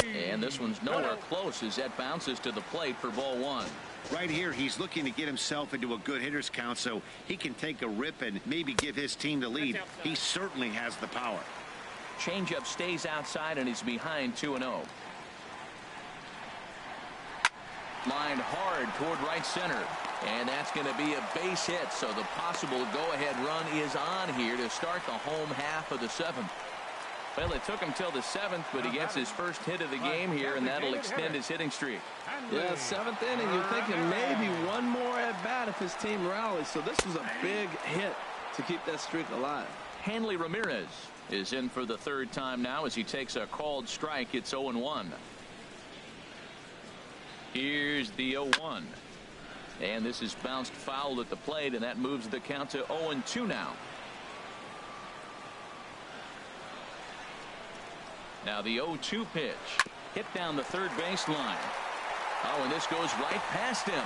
And this one's nowhere close as that bounces to the plate for ball one. Right here, he's looking to get himself into a good hitter's count so he can take a rip and maybe give his team the lead. He certainly has the power. Changeup stays outside and he's behind 2-0. Lined hard toward right center. And that's going to be a base hit. So the possible go-ahead run is on here to start the home half of the seventh. Well, it took him till the seventh, but he gets his first hit of the game here, and that'll extend his hitting streak. Yeah, seventh inning. You're thinking maybe one more at bat if his team rallies. So this was a big hit to keep that streak alive. Hanley Ramirez is in for the third time now as he takes a called strike. It's 0-1. Here's the 0-1. And this is bounced foul at the plate, and that moves the count to 0-2 now. Now the 0-2 pitch. Hit down the third baseline. Oh, and this goes right past him.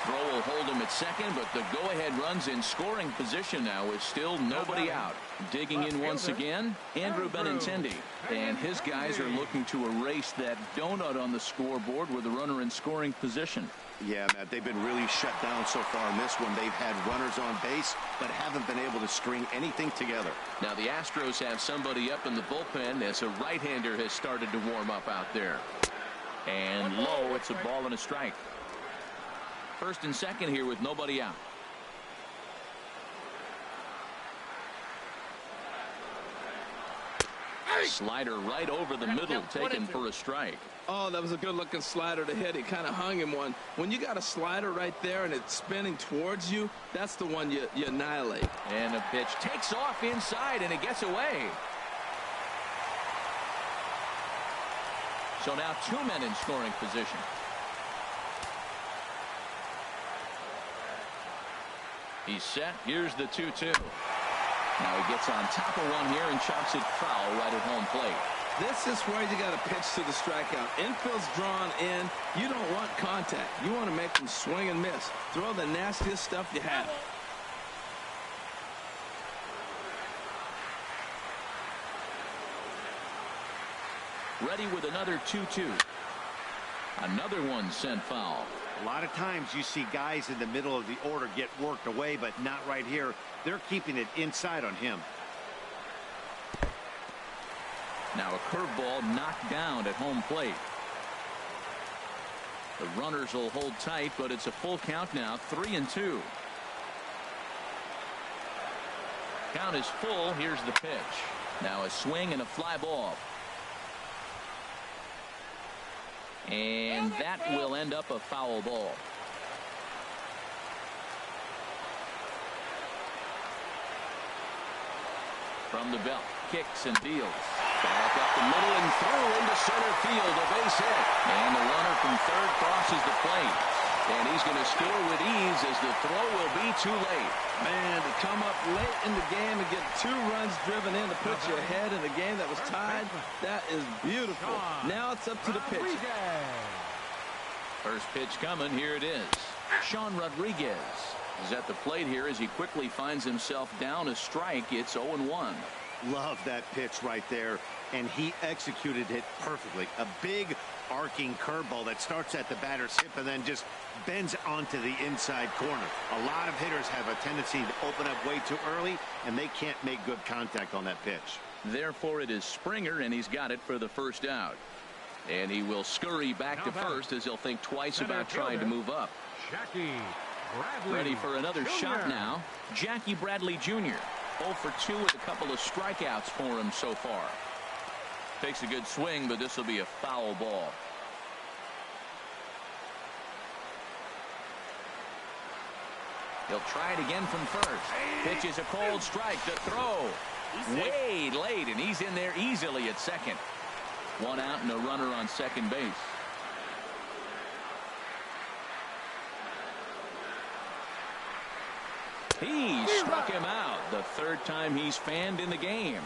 Throw will hold him at second, but the go-ahead run's in scoring position now with still nobody out. Digging in once again, Andrew Benintendi. And his guys are looking to erase that donut on the scoreboard with a runner in scoring position. Yeah, Matt, they've been really shut down so far in this one. They've had runners on base, but haven't been able to string anything together. Now the Astros have somebody up in the bullpen as a right-hander has started to warm up out there. And low, it's a ball and a strike. First and second here with nobody out. Slider right over the middle, taken for a strike. Oh, that was a good-looking slider to hit. He kind of hung him one. When you got a slider right there and it's spinning towards you, that's the one you annihilate. And the pitch takes off inside, and it gets away. So now two men in scoring position. He's set. Here's the 2-2. Now he gets on top of one here and chops it foul right at home plate. This is where you got to pitch to the strikeout. Infield's drawn in. You don't want contact. You want to make them swing and miss. Throw the nastiest stuff you have. Ready with another 2-2. Another one sent foul. A lot of times you see guys in the middle of the order get worked away, but not right here. They're keeping it inside on him. Now a curveball knocked down at home plate. The runners will hold tight, but it's a full count now, 3-2. Count is full. Here's the pitch. Now a swing and a fly ball. And that will end up a foul ball. From the belt, kicks and deals. Back up the middle and through into center field, a base hit. And the runner from third crosses the plate. And he's going to score with ease as the throw will be too late. Man, to come up late in the game and get 2 runs driven in to put you ahead in a game that was tied, that is beautiful. Now it's up to the pitch. First pitch coming. Here it is. Sean Rodriguez is at the plate here as he quickly finds himself down a strike. It's 0-1. Love that pitch right there, and he executed it perfectly. A big arcing curveball that starts at the batter's hip and then just bends onto the inside corner. A lot of hitters have a tendency to open up way too early, and they can't make good contact on that pitch. Therefore, it is Springer, and he's got it for the first out. And he will scurry back to first as he'll think twice about trying to move up. Ready for another shot now. Jackie Bradley Jr. 0 for 2 with a couple of strikeouts for him so far. Takes a good swing, but this will be a foul ball. He'll try it again from first. Pitch is a cold strike. The throw way late, and he's in there easily at second. 1 out and a runner on second base. He struck him out. the third time he's fanned in the game.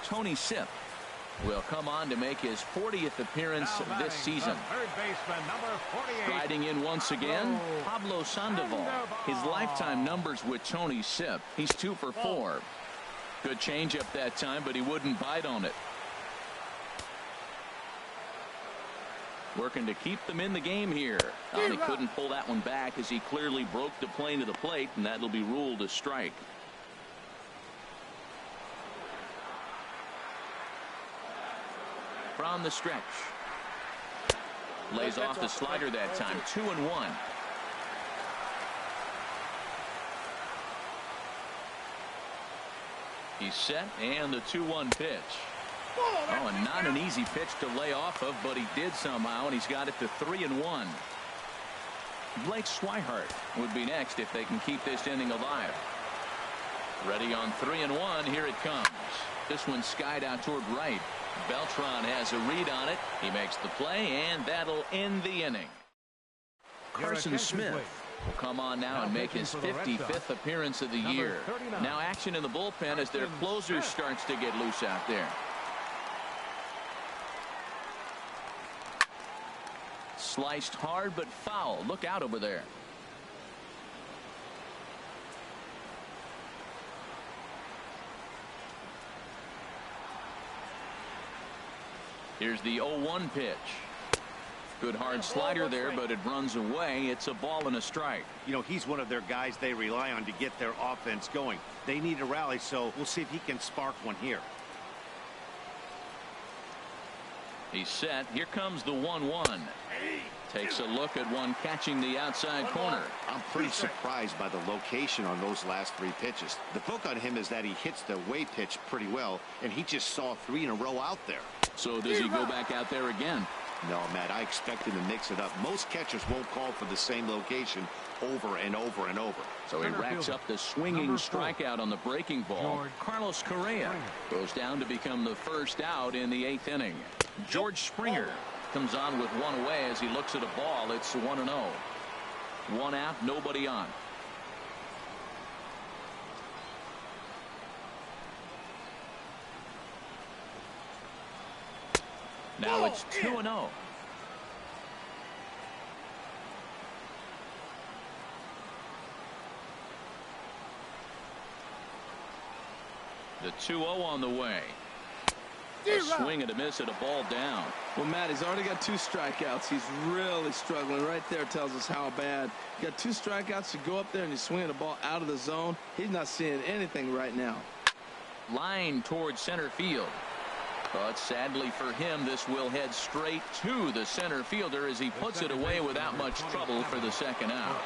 Tony Sipp will come on to make his 40th appearance this season. Third baseman, number 48. Striding in once again, Pablo Sandoval. His lifetime numbers with Tony Sipp, he's 2 for 4. Good changeup that time, but he wouldn't bite on it. Working to keep them in the game here. He couldn't pull that one back as he clearly broke the plane to the plate, and that'll be ruled a strike. From the stretch. Lays off the slider that time. 2-1. He's set, and the 2-1 pitch. Oh, and not an easy pitch to lay off of, but he did somehow, and he's got it to 3-1. Blake Swihart would be next if they can keep this inning alive. Ready on 3-1. Here it comes. This one skied out toward right. Beltran has a read on it. He makes the play, and that'll end the inning. Carson Smith will come on now and make his 55th appearance of the year. Now action in the bullpen as their closer starts to get loose out there. Sliced hard but foul. Look out over there. Here's the 0-1 pitch. Good hard slider there, but it runs away. It's a ball and a strike. You know, he's one of their guys they rely on to get their offense going. They need a rally, so we'll see if he can spark one here. He's set. Here comes the 1-1. Takes a look at one catching the outside corner. I'm pretty surprised by the location on those last 3 pitches. The book on him is that he hits the way pitch pretty well, and he just saw 3 in a row out there. So does he go back out there again? No, Matt, I expect him to mix it up. Most catchers won't call for the same location over and over and over. So he racks up the swinging strikeout on the breaking ball. Carlos Correa goes down to become the first out in the 8th inning. George Springer comes on with one away as he looks at a ball. It's 1-0. 1 out, nobody on. Now it's 2-0. The 2-0 on the way. A swing and a miss at a ball down. Well, Matt, he's already got 2 strikeouts. He's really struggling. Right there tells us how bad. You got 2 strikeouts. You go up there and you swing the ball out of the zone. He's not seeing anything right now. Line towards center field. But sadly for him, this will head straight to the center fielder as he puts it away without much trouble for the second out.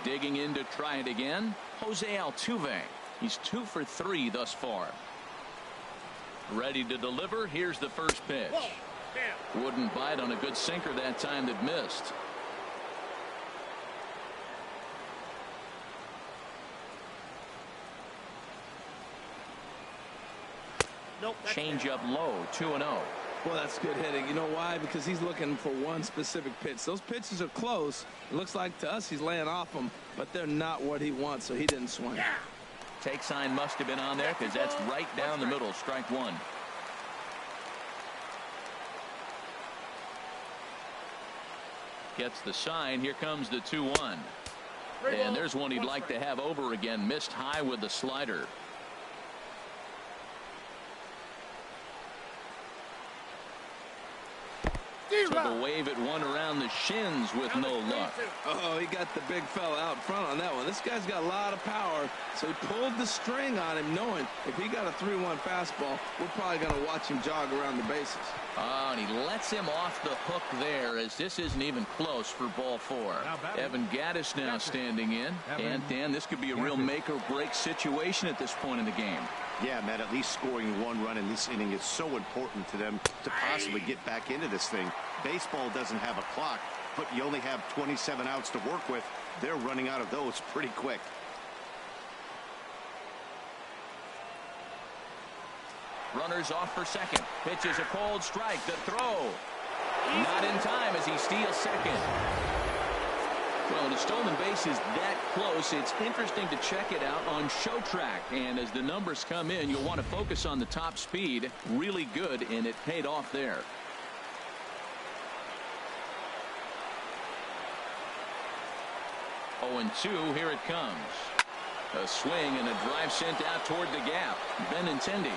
Digging in to try it again, Jose Altuve. He's 2 for 3 thus far. Ready to deliver. Here's the first pitch. Wouldn't bite on a good sinker that time that missed. Change up low. 2-0. Well, that's good hitting. You know why? Because he's looking for one specific pitch. Those pitches are close. It looks like to us he's laying off them, but they're not what he wants, so he didn't swing. Take sign must have been on there because that's right down the middle. Strike 1. Gets the sign. Here comes the 2-1. And there's one he'd like to have over again. Missed high with the slider. Took a wave at one around the shins with no luck. Oh, he got the big fella out front on that one. This guy's got a lot of power, so he pulled the string on him, knowing if he got a 3-1 fastball, we're probably going to watch him jog around the bases. Oh, and he lets him off the hook there as this isn't even close for ball 4. Evan Gattis now standing in. And Dan, this could be a real make or break situation at this point in the game. Yeah, Matt, at least scoring 1 run in this inning is so important to them to possibly get back into this thing. Baseball doesn't have a clock, but you only have 27 outs to work with. They're running out of those pretty quick. Runners off for second. Pitch is a cold strike. The throw. Not in time as he steals second. Well, when a stolen base is that close, it's interesting to check it out on show track. And as the numbers come in, you'll want to focus on the top speed. Really good, and it paid off there. Oh, and 2, here it comes. A swing and a drive sent out toward the gap. Benintendi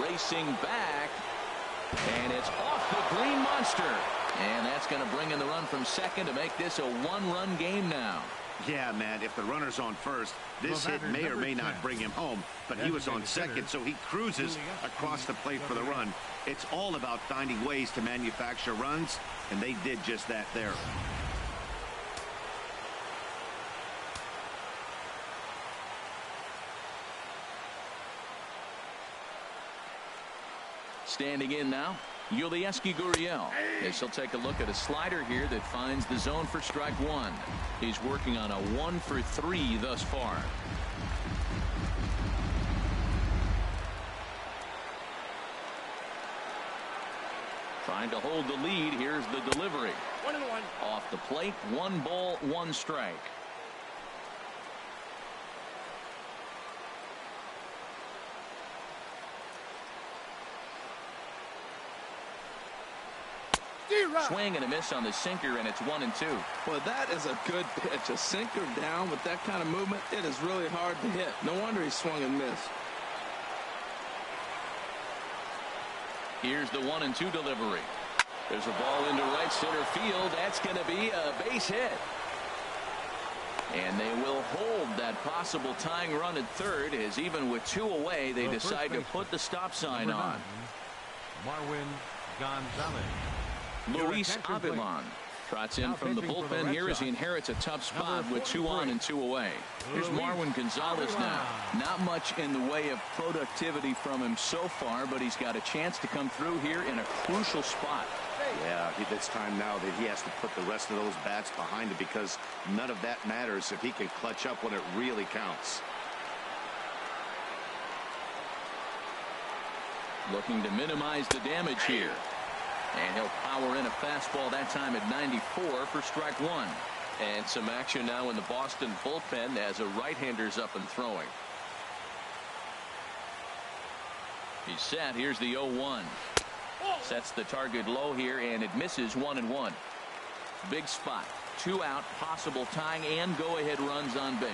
racing back, and it's off the green monster. And that's going to bring in the run from second to make this a one-run game now. Yeah, man, if the runner's on first, this hit may or may not bring him home, but he was on second, so he cruises across the plate for the run. It's all about finding ways to manufacture runs, and they did just that there. Standing in now, Yulieski Gurriel. As he'll take a look at a slider here that finds the zone for strike 1. He's working on a 1 for 3 thus far. Trying to hold the lead. Here's the delivery. 1-1. Off the plate, 1 ball, 1 strike. Swing and a miss on the sinker, and it's 1-2. Well, that is a good pitch. A sinker down with that kind of movement, it is really hard to hit. No wonder he swung and missed. Here's the 1-2 delivery. There's a ball into right center field. That's going to be a base hit. And they will hold that possible tying run at third, as even with 2 away, they decide to put the stop sign on. Marwin Gonzalez. Luis Avilan trots in from the bullpen here as he inherits a tough spot with 2 on and 2 away. Here's Marwin Gonzalez now. Not much in the way of productivity from him so far, but he's got a chance to come through here in a crucial spot. Yeah, it's time now that he has to put the rest of those bats behind it, because none of that matters if he can clutch up when it really counts. Looking to minimize the damage here. And he'll power in a fastball that time at 94 for strike 1. And some action now in the Boston bullpen as a right-hander's up and throwing. He's set. Here's the 0-1. Sets the target low here, and it misses 1-1. Big spot. 2 out, possible tying and go-ahead runs on base.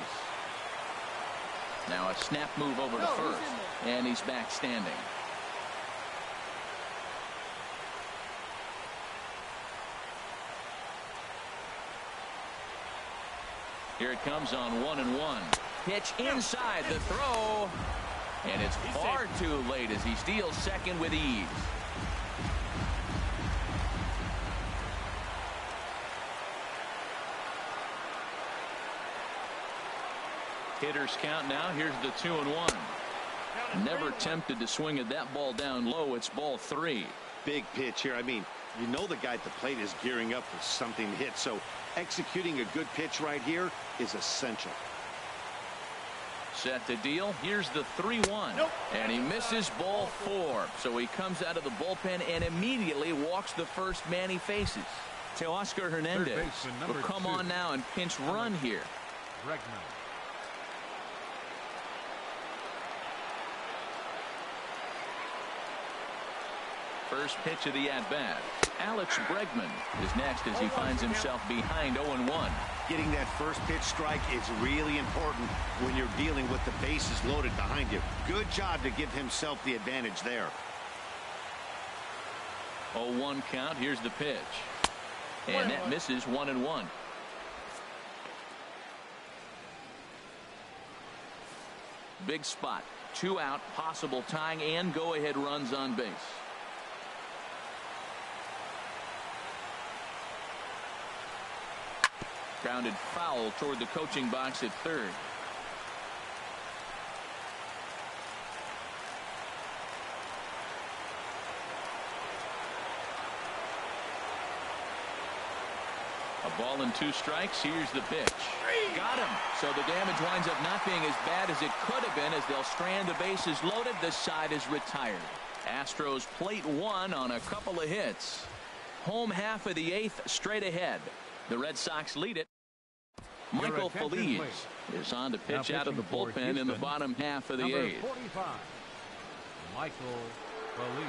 Now a snap move over to first, and he's back standing. Here it comes on 1-1. Pitch inside the throw. And it's far too late as he steals second with ease. Hitters count now. Here's the 2-1. Never tempted to swing at that ball down low. It's ball 3. Big pitch here. I mean, you know the guy at the plate is gearing up for something to hit, so executing a good pitch right here is essential. Set to deal. Here's the 3-1. And he misses ball 4. So he comes out of the bullpen and immediately walks the first man he faces. Teoscar Hernandez will come on now and pinch run here. Bregman. First pitch of the at-bat. Alex Bregman is next as he finds himself behind 0-1. Getting that first pitch strike is really important when you're dealing with the bases loaded behind you. Good job to give himself the advantage there. 0-1 count. Here's the pitch. And that misses 1-1. Big spot. 2 out, possible tying and go-ahead runs on base. Grounded foul toward the coaching box at third. A ball and 2 strikes. Here's the pitch. Got him. So the damage winds up not being as bad as it could have been as they'll strand the bases loaded. This side is retired. Astros plate 1 on a couple of hits. Home half of the 8th straight ahead. The Red Sox lead it. Michael Feliz is on to pitch out of the bullpen in the bottom half of the eighth. 45, Michael Feliz.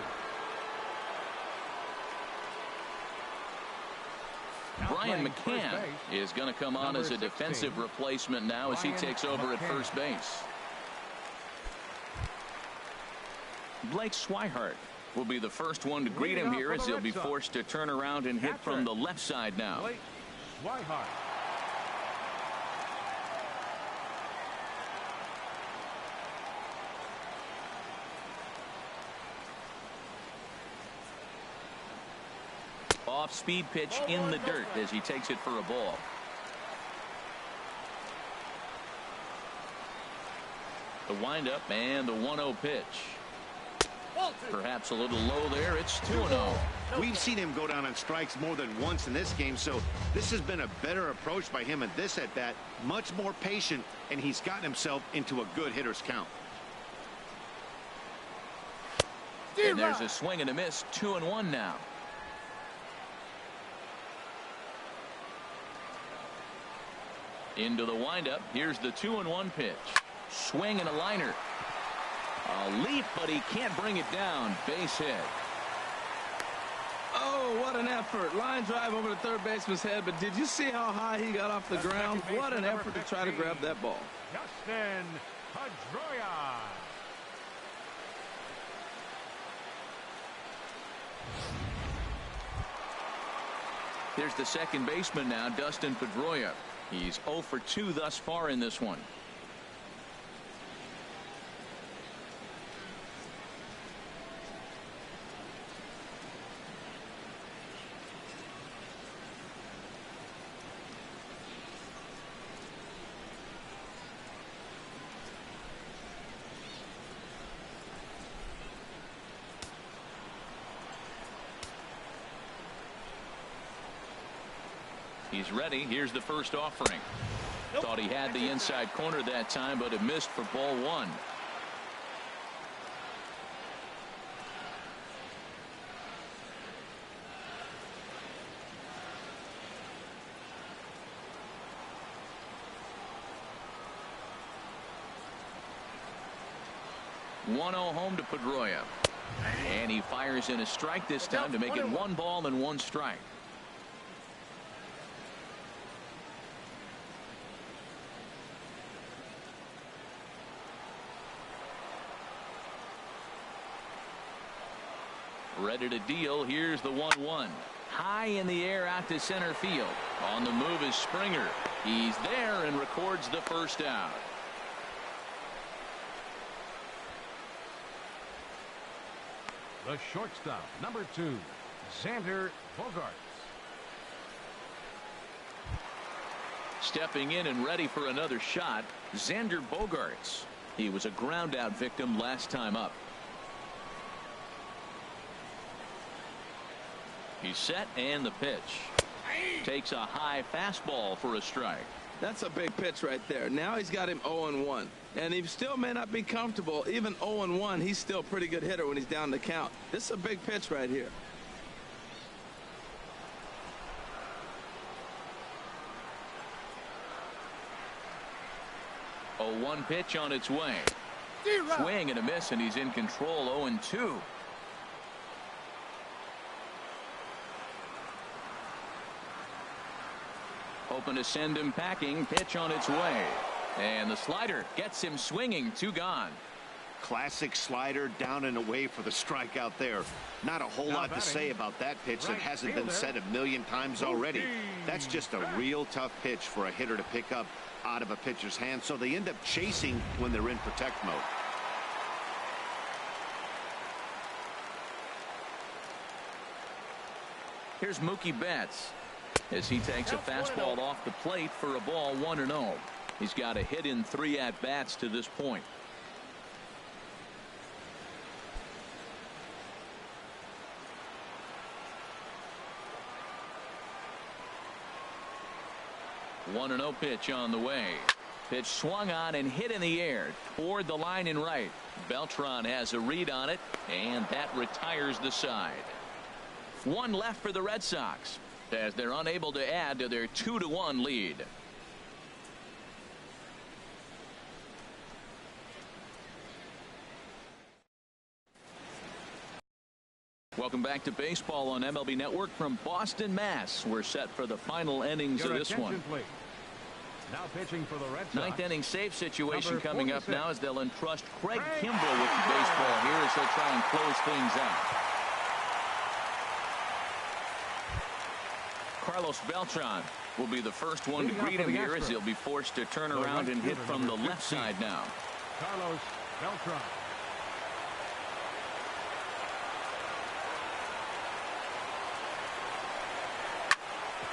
Brian McCann is going to come on as a defensive replacement now as he takes over at first base. Blake Swihart will be the first one to greet him here as he'll be forced to turn around and hit from the left side now. Blake Swihart. Off-speed pitch in the dirt as he takes it for a ball. The windup and the 1-0 pitch. Perhaps a little low there. It's 2-0. We've seen him go down on strikes more than once in this game, so this has been a better approach by him at this at-bat. Much more patient, and he's gotten himself into a good hitter's count. And there's a swing and a miss. 2-1 now. Into the windup. Here's the 2-1 pitch. Swing and a liner. A leap, but he can't bring it down. Base hit. Oh, what an effort. Line drive over the third baseman's head, but did you see how high he got off the ground? What an effort to try to grab that ball. Justin Pedroia. There's the second baseman now, Dustin Pedroia. He's 0 for 2 thus far in this one. He's ready. Here's the first offering. Thought he had the inside corner that time, but it missed for ball 1. One 1-0 home to Pedroia. And he fires in a strike this time to make it 1 ball and 1 strike. Ready to deal. Here's the 1-1. High in the air out to center field. On the move is Springer. He's there and records the first out. The shortstop, number 2, Xander Bogaerts. Stepping in and ready for another shot, Xander Bogaerts. He was a ground out victim last time up. He's set, and the pitch. Takes a high fastball for a strike. That's a big pitch right there. Now he's got him 0-1. And he still may not be comfortable. Even 0-1, he's still a pretty good hitter when he's down the count. This is a big pitch right here. A 1 pitch on its way. Swing and a miss, and he's in control. 0-2. Hoping to send him packing. Pitch on its way. And the slider gets him swinging. 2 gone. Classic slider down and away for the strikeout there. Not a whole lot to say about that pitch that hasn't been said a million times already. That's just a real tough pitch for a hitter to pick up out of a pitcher's hand, so they end up chasing when they're in protect mode. Here's Mookie Betts as he takes a fastball off the plate for a ball. 1-0. He's got a hit in 3 at-bats to this point. One 1-0 pitch on the way. Pitch swung on and hit in the air toward the line and right. Beltran has a read on it, and that retires the side. 1 left for the Red Sox as they're unable to add to their 2-1 lead. Welcome back to baseball on MLB Network from Boston, Mass. We're set for the final innings of this one. Please. Now pitching for the Red Sox. Ninth inning save situation Number coming up 46. now as they'll entrust Craig Kimbrell with the baseball here as he'll try and close things out. Carlos Beltran will be the first one to greet him here as he'll be forced to turn around and hit from the left side now. Carlos Beltran.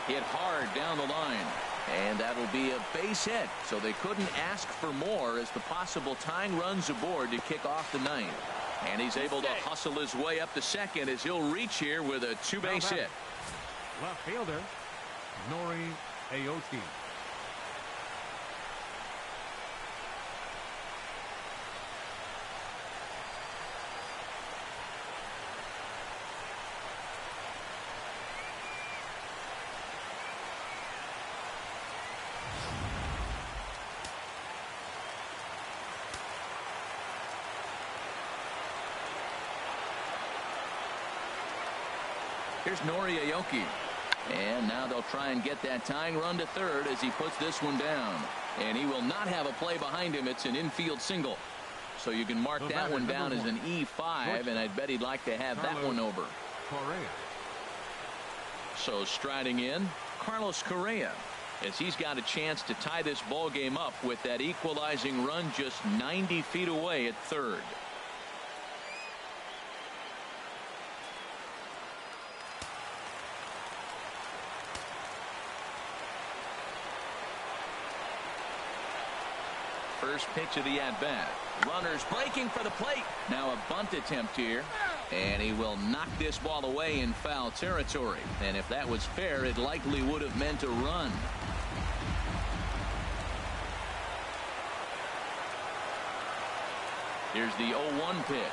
Hit hard down the line. And that'll be a base hit. So they couldn't ask for more as the possible tying runs aboard to kick off the ninth. And he's able to hustle his way up to second as he'll reach here with a two-base hit. Left fielder, Nori Aoki. Here's Nori Aoki. And now they'll try and get that tying run to third as he puts this one down. And he will not have a play behind him. It's an infield single. So you can mark that one down as an E5, and I'd bet he'd like to have that one over. Correa. So striding in, Carlos Correa, as he's got a chance to tie this ball game up with that equalizing run just 90 feet away at third. First pitch of the at-bat. Runners breaking for the plate. Now a bunt attempt here. And he will knock this ball away in foul territory. And if that was fair, it likely would have meant a run. Here's the 0-1 pitch.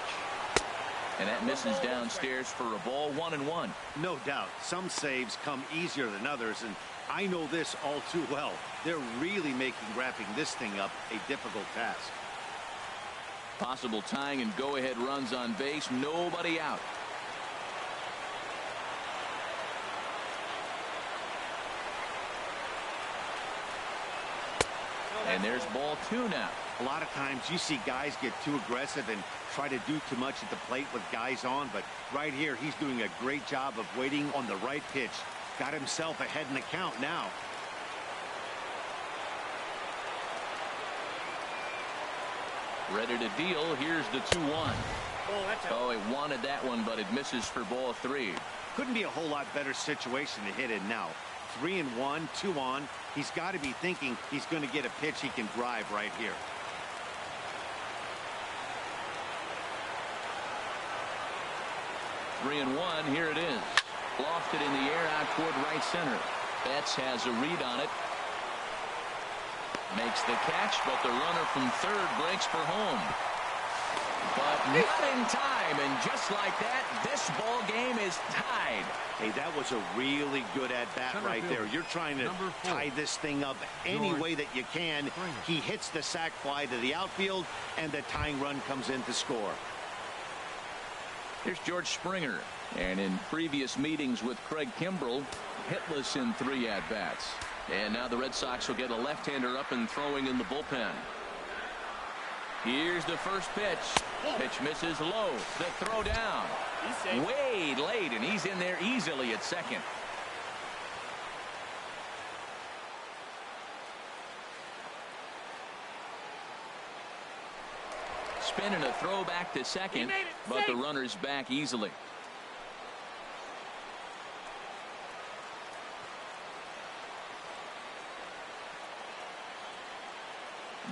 And that misses downstairs for a ball, 1-1. No doubt. Some saves come easier than others, and I know this all too well. They're really making wrapping this thing up a difficult task. Possible tying and go-ahead runs on base. Nobody out. And there's ball 2 now. A lot of times you see guys get too aggressive and try to do too much at the plate with guys on, but right here he's doing a great job of waiting on the right pitch. Got himself ahead in the count now. Ready to deal. Here's the 2-1. Oh, he wanted that one, but it misses for ball 3. Couldn't be a whole lot better situation to hit in now. 3-1, 2 on. He's got to be thinking he's going to get a pitch he can drive right here. Three and one. Here it is. Lofted in the air out toward right center. Betts has a read on it. Makes the catch, but the runner from third breaks for home. But not in time, and just like that, this ball game is tied. Hey, that was a really good at-bat right there. You're trying to tie this thing up any way that you can. He hits the sac fly to the outfield, and the tying run comes in to score. Here's George Springer. And in previous meetings with Craig Kimbrell, hitless in 3 at-bats. And now the Red Sox will get a left-hander up and throwing in the bullpen. Here's the first pitch. Pitch misses low. The throw down. Way late, and he's in there easily at second. Spin and a throw back to second, but the runner's back easily.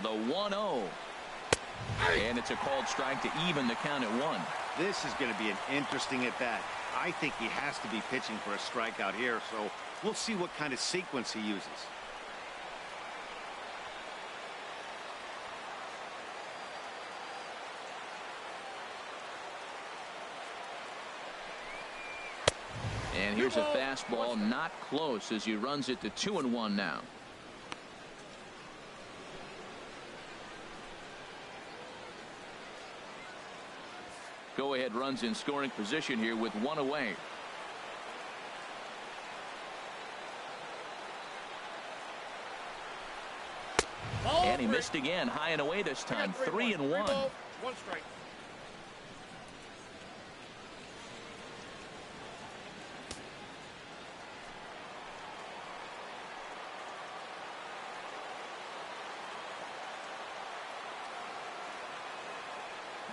The 1-0. And it's a called strike to even the count at 1. This is going to be an interesting at bat. I think he has to be pitching for a strikeout here, so we'll see what kind of sequence he uses. And here's a fastball, not close, as he runs it to 2-1 now. Go ahead runs in scoring position here with one away. And he missed again, high and away this time. 3-1. 1 strike.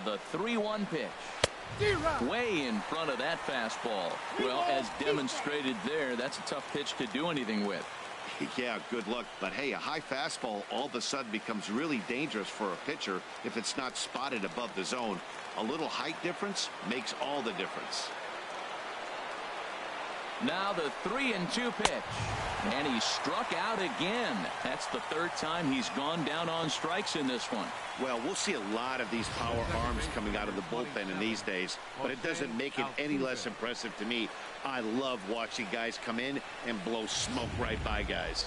The 3-1 pitch. Way in front of that fastball. Well, as demonstrated there, that's a tough pitch to do anything with. Yeah, good luck. But hey, a high fastball all of a sudden becomes really dangerous for a pitcher if it's not spotted above the zone. A little height difference makes all the difference. Now the 3-2 pitch. And he struck out again. That's the 3rd time he's gone down on strikes in this one. Well, we'll see a lot of these power arms coming out of the bullpen in these days, but it doesn't make it any less impressive to me. I love watching guys come in and blow smoke right by guys.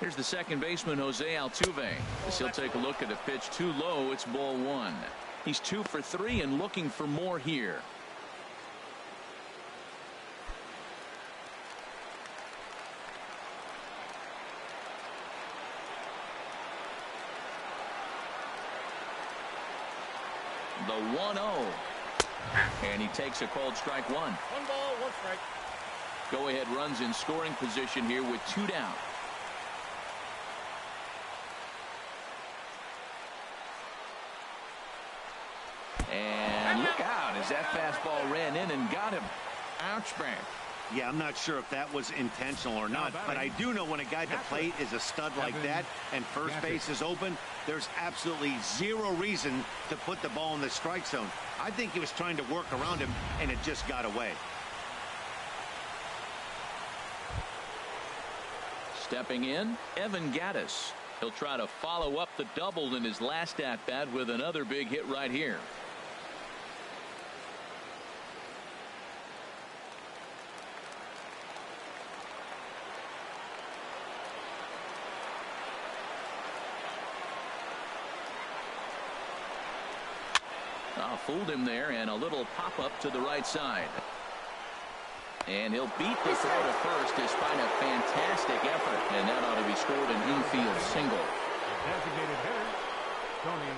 Here's the second baseman, Jose Altuve. As he'll take a look at a pitch too low. It's ball 1. He's 2 for 3 and looking for more here. The 1-0. And he takes a called strike 1. 1 ball, 1 strike. Go ahead runs in scoring position here with 2 down. And look out as that fastball ran in and got him. Ouch, man. Yeah, I'm not sure if that was intentional or not, but I do know when a guy at the plate is a stud like that and first base is open, there's absolutely zero reason to put the ball in the strike zone. I think he was trying to work around him, and it just got away. Stepping in, Evan Gattis. He'll try to follow up the double in his last at-bat with another big hit right here. Fooled him there, and a little pop-up to the right side. And he'll beat the throw to first despite a fantastic effort, and that ought to be scored an infield single. Designated hitter, Tony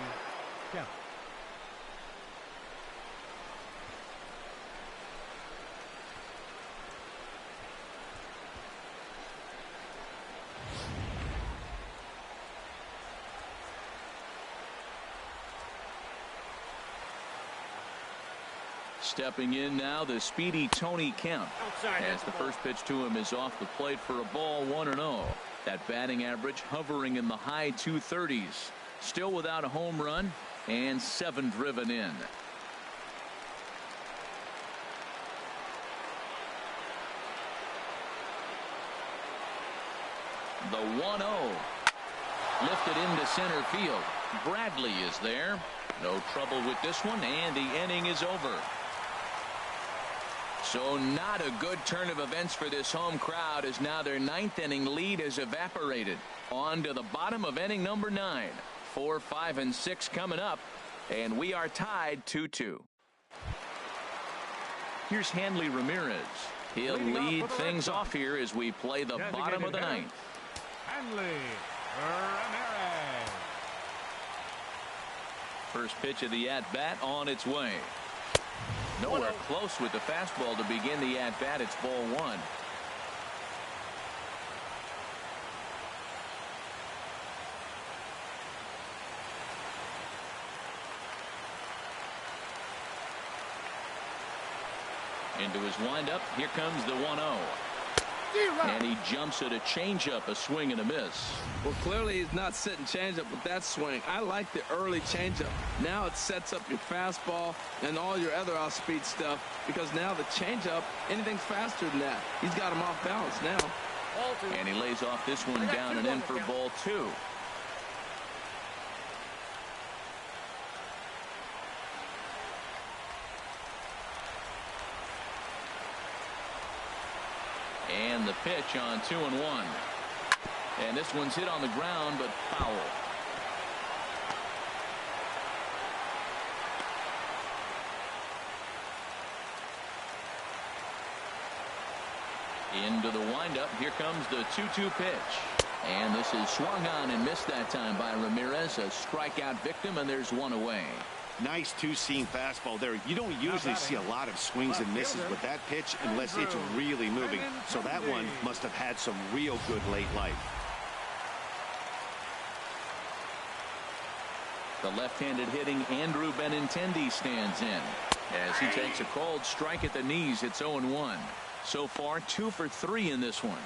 Kemp. Stepping in now, the speedy Tony Kemp. As the first pitch to him is off the plate for a ball, 1-0. That batting average hovering in the high 230s. Still without a home run and 7 driven in. The 1-0. Lifted into center field. Bradley is there. No trouble with this one, and the inning is over. So not a good turn of events for this home crowd, as now their 9th inning lead has evaporated. On to the bottom of inning number 9. 4, 5, and 6 coming up, and we are tied 2-2. Here's Hanley Ramirez. He'll lead things off here as we play the bottom of the 9th. Hanley Ramirez. First pitch of the at-bat on its way. Nowhere close with the fastball to begin the at-bat. It's ball 1. Into his windup. Here comes the 1-0. And he jumps at a changeup, a swing and a miss. Well, clearly he's not sitting changeup with that swing. I like the early changeup. Now it sets up your fastball and all your other off-speed stuff, because now the changeup, anything's faster than that. He's got him off balance now. And he lays off this one down and in for ball 2. And the pitch on 2-1. And this one's hit on the ground, but foul. Into the windup. Here comes the 2-2 pitch. And this is swung on and missed that time by Ramirez. A strikeout victim, and there's one away. Nice two-seam fastball there. You don't usually see a lot of swings and misses with that pitch unless it's really moving. So that one must have had some real good late life. The left-handed hitting Andrew Benintendi stands in as he takes a cold strike at the knees. It's 0-1. So far 2 for 3 in this one.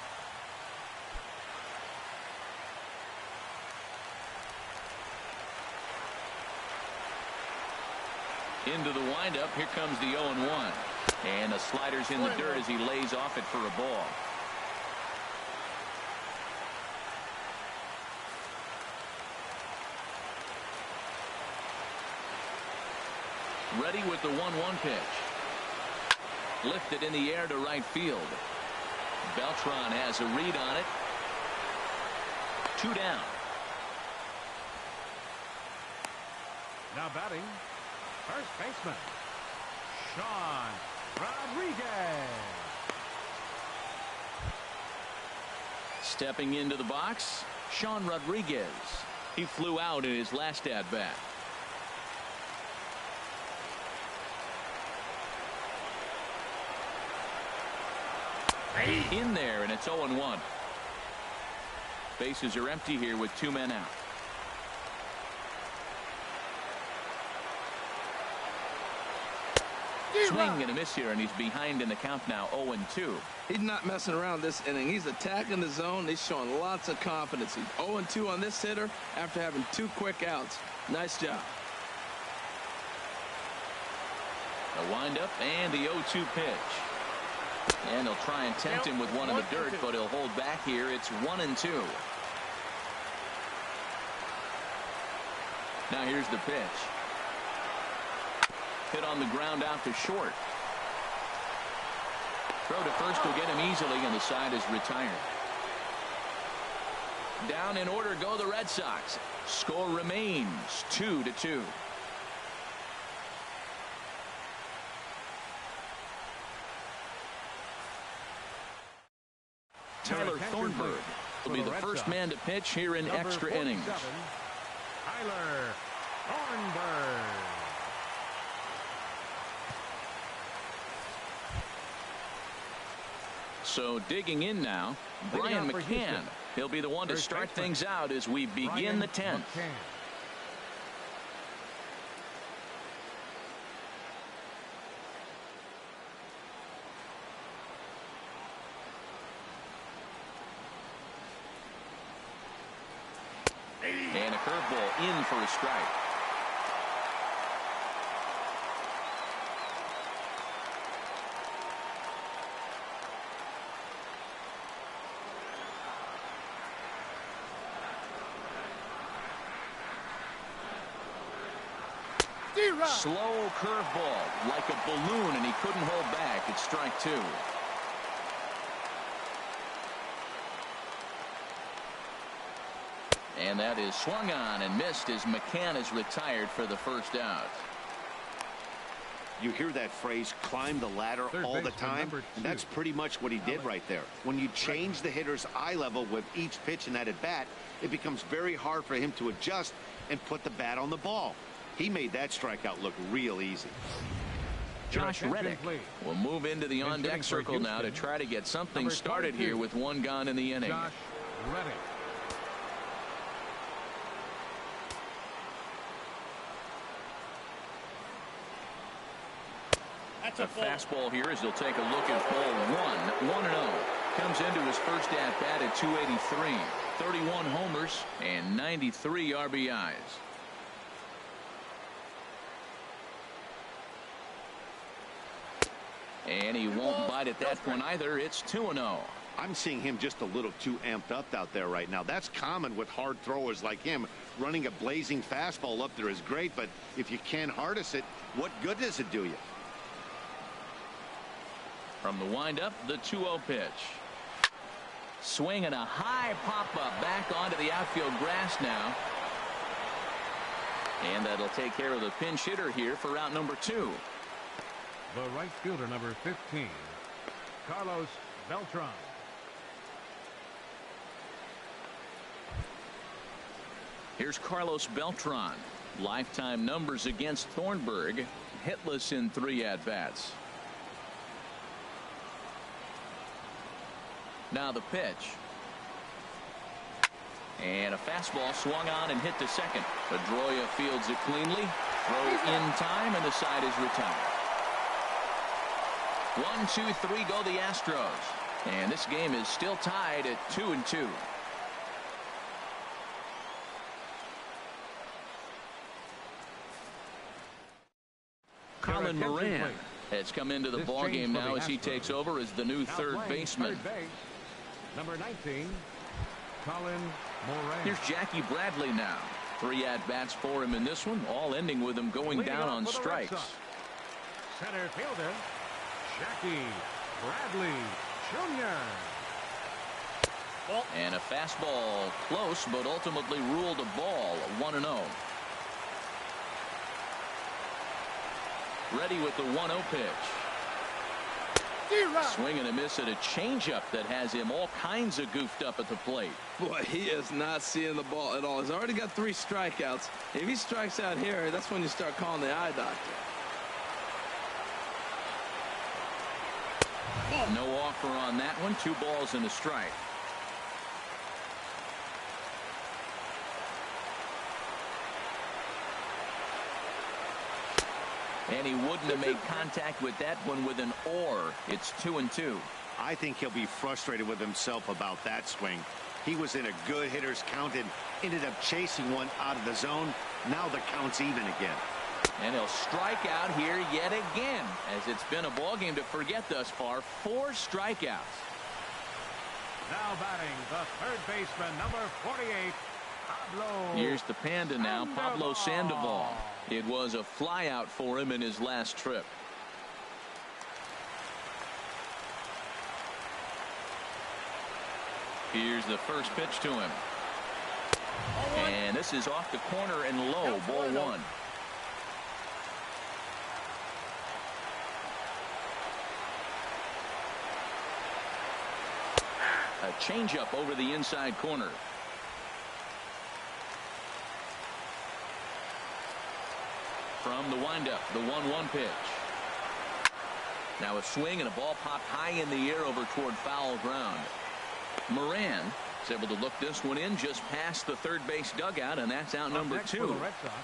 Into the windup. Here comes the 0-1. And the slider's in the dirt as he lays off it for a ball. Ready with the 1-1 pitch. Lifted in the air to right field. Beltran has a read on it. 2 down. Now batting, first baseman, Sean Rodriguez. Stepping into the box, Sean Rodriguez. He flew out in his last at-bat. In there, and it's 0-1. Bases are empty here with 2 men out. Swing and a miss here, and he's behind in the count now, 0-2. He's not messing around this inning. He's attacking the zone. He's showing lots of confidence. He's 0-2 on this hitter after having 2 quick outs. Nice job. The windup and the 0-2 pitch. And he'll try and tempt him with one in the dirt, but he'll hold back here. It's 1-2. Now here's the pitch. Hit on the ground out to short. Throw to first will get him easily, and the side is retired. Down in order go the Red Sox. Score remains 2-2. Tyler Thornburg will be the first man to pitch here in extra innings. Tyler Thornburg. So digging in now, Brian McCann. He'll be the one to start things out as we begin the 10th. And a curveball in for a strike. Slow curveball like a balloon, and he couldn't hold back. It's strike 2. And that is swung on and missed as McCann is retired for the first out. You hear that phrase, climb the ladder, all the time, and that's pretty much what he did right there. When you change the hitter's eye level with each pitch in that at bat, it becomes very hard for him to adjust and put the bat on the ball. He made that strikeout look real easy. Josh Reddick will move into the on-deck circle now to try to get something started here with 1 gone in the inning. Josh Reddick. A fastball here as he'll take a look at ball 1. 1-0. Comes into his first at-bat at 283. 31 homers and 93 RBIs. And he won't bite at that one either. It's 2-0. I'm seeing him just a little too amped up out there right now. That's common with hard throwers like him. Running a blazing fastball up there is great, but if you can't harness it, what good does it do you? From the windup, the 2-0 pitch. Swing and a high pop-up back onto the outfield grass now. And that'll take care of the pinch hitter here for out number 2. The right fielder, number 15, Carlos Beltran. Here's Carlos Beltran. Lifetime numbers against Thornburg. Hitless in 3 at-bats. Now the pitch. And a fastball swung on and hit to second. Pedroia fields it cleanly. Throw in time, and the side is retired. 1, 2, 3 go the Astros. And this game is still tied at 2-2. Colin Moran has come into the ball game now as he takes over as the new third baseman. Number 19, Colin Moran. Here's Jackie Bradley now. 3 at-bats for him in this one, all ending with him going down on strikes. Center fielder, Jackie Bradley Jr. And a fastball close, but ultimately ruled a ball. 1-0. Ready with the 1-0 pitch. Swing and a miss at a changeup that has him all kinds of goofed up at the plate. Boy, he is not seeing the ball at all. He's already got 3 strikeouts. If he strikes out here, that's when you start calling the eye doctor. No offer on that one. 2 balls and a strike. And he wouldn't have made contact with that one with an or. It's 2-2. I think he'll be frustrated with himself about that swing. He was in a good hitter's count and ended up chasing one out of the zone. Now the count's even again. And he'll strike out here yet again, as it's been a ball game to forget thus far. 4 strikeouts. Now batting the third baseman, number 48, Pablo. Here's the Panda now, Pablo Sandoval. It was a flyout for him in his last trip. Here's the first pitch to him. And this is off the corner and low, ball 1. A changeup over the inside corner. From the windup, the 1-1 pitch. Now a swing and a ball popped high in the air over toward foul ground. Moran is able to look this one in just past the third base dugout, and that's out number 2. For the Red Sox,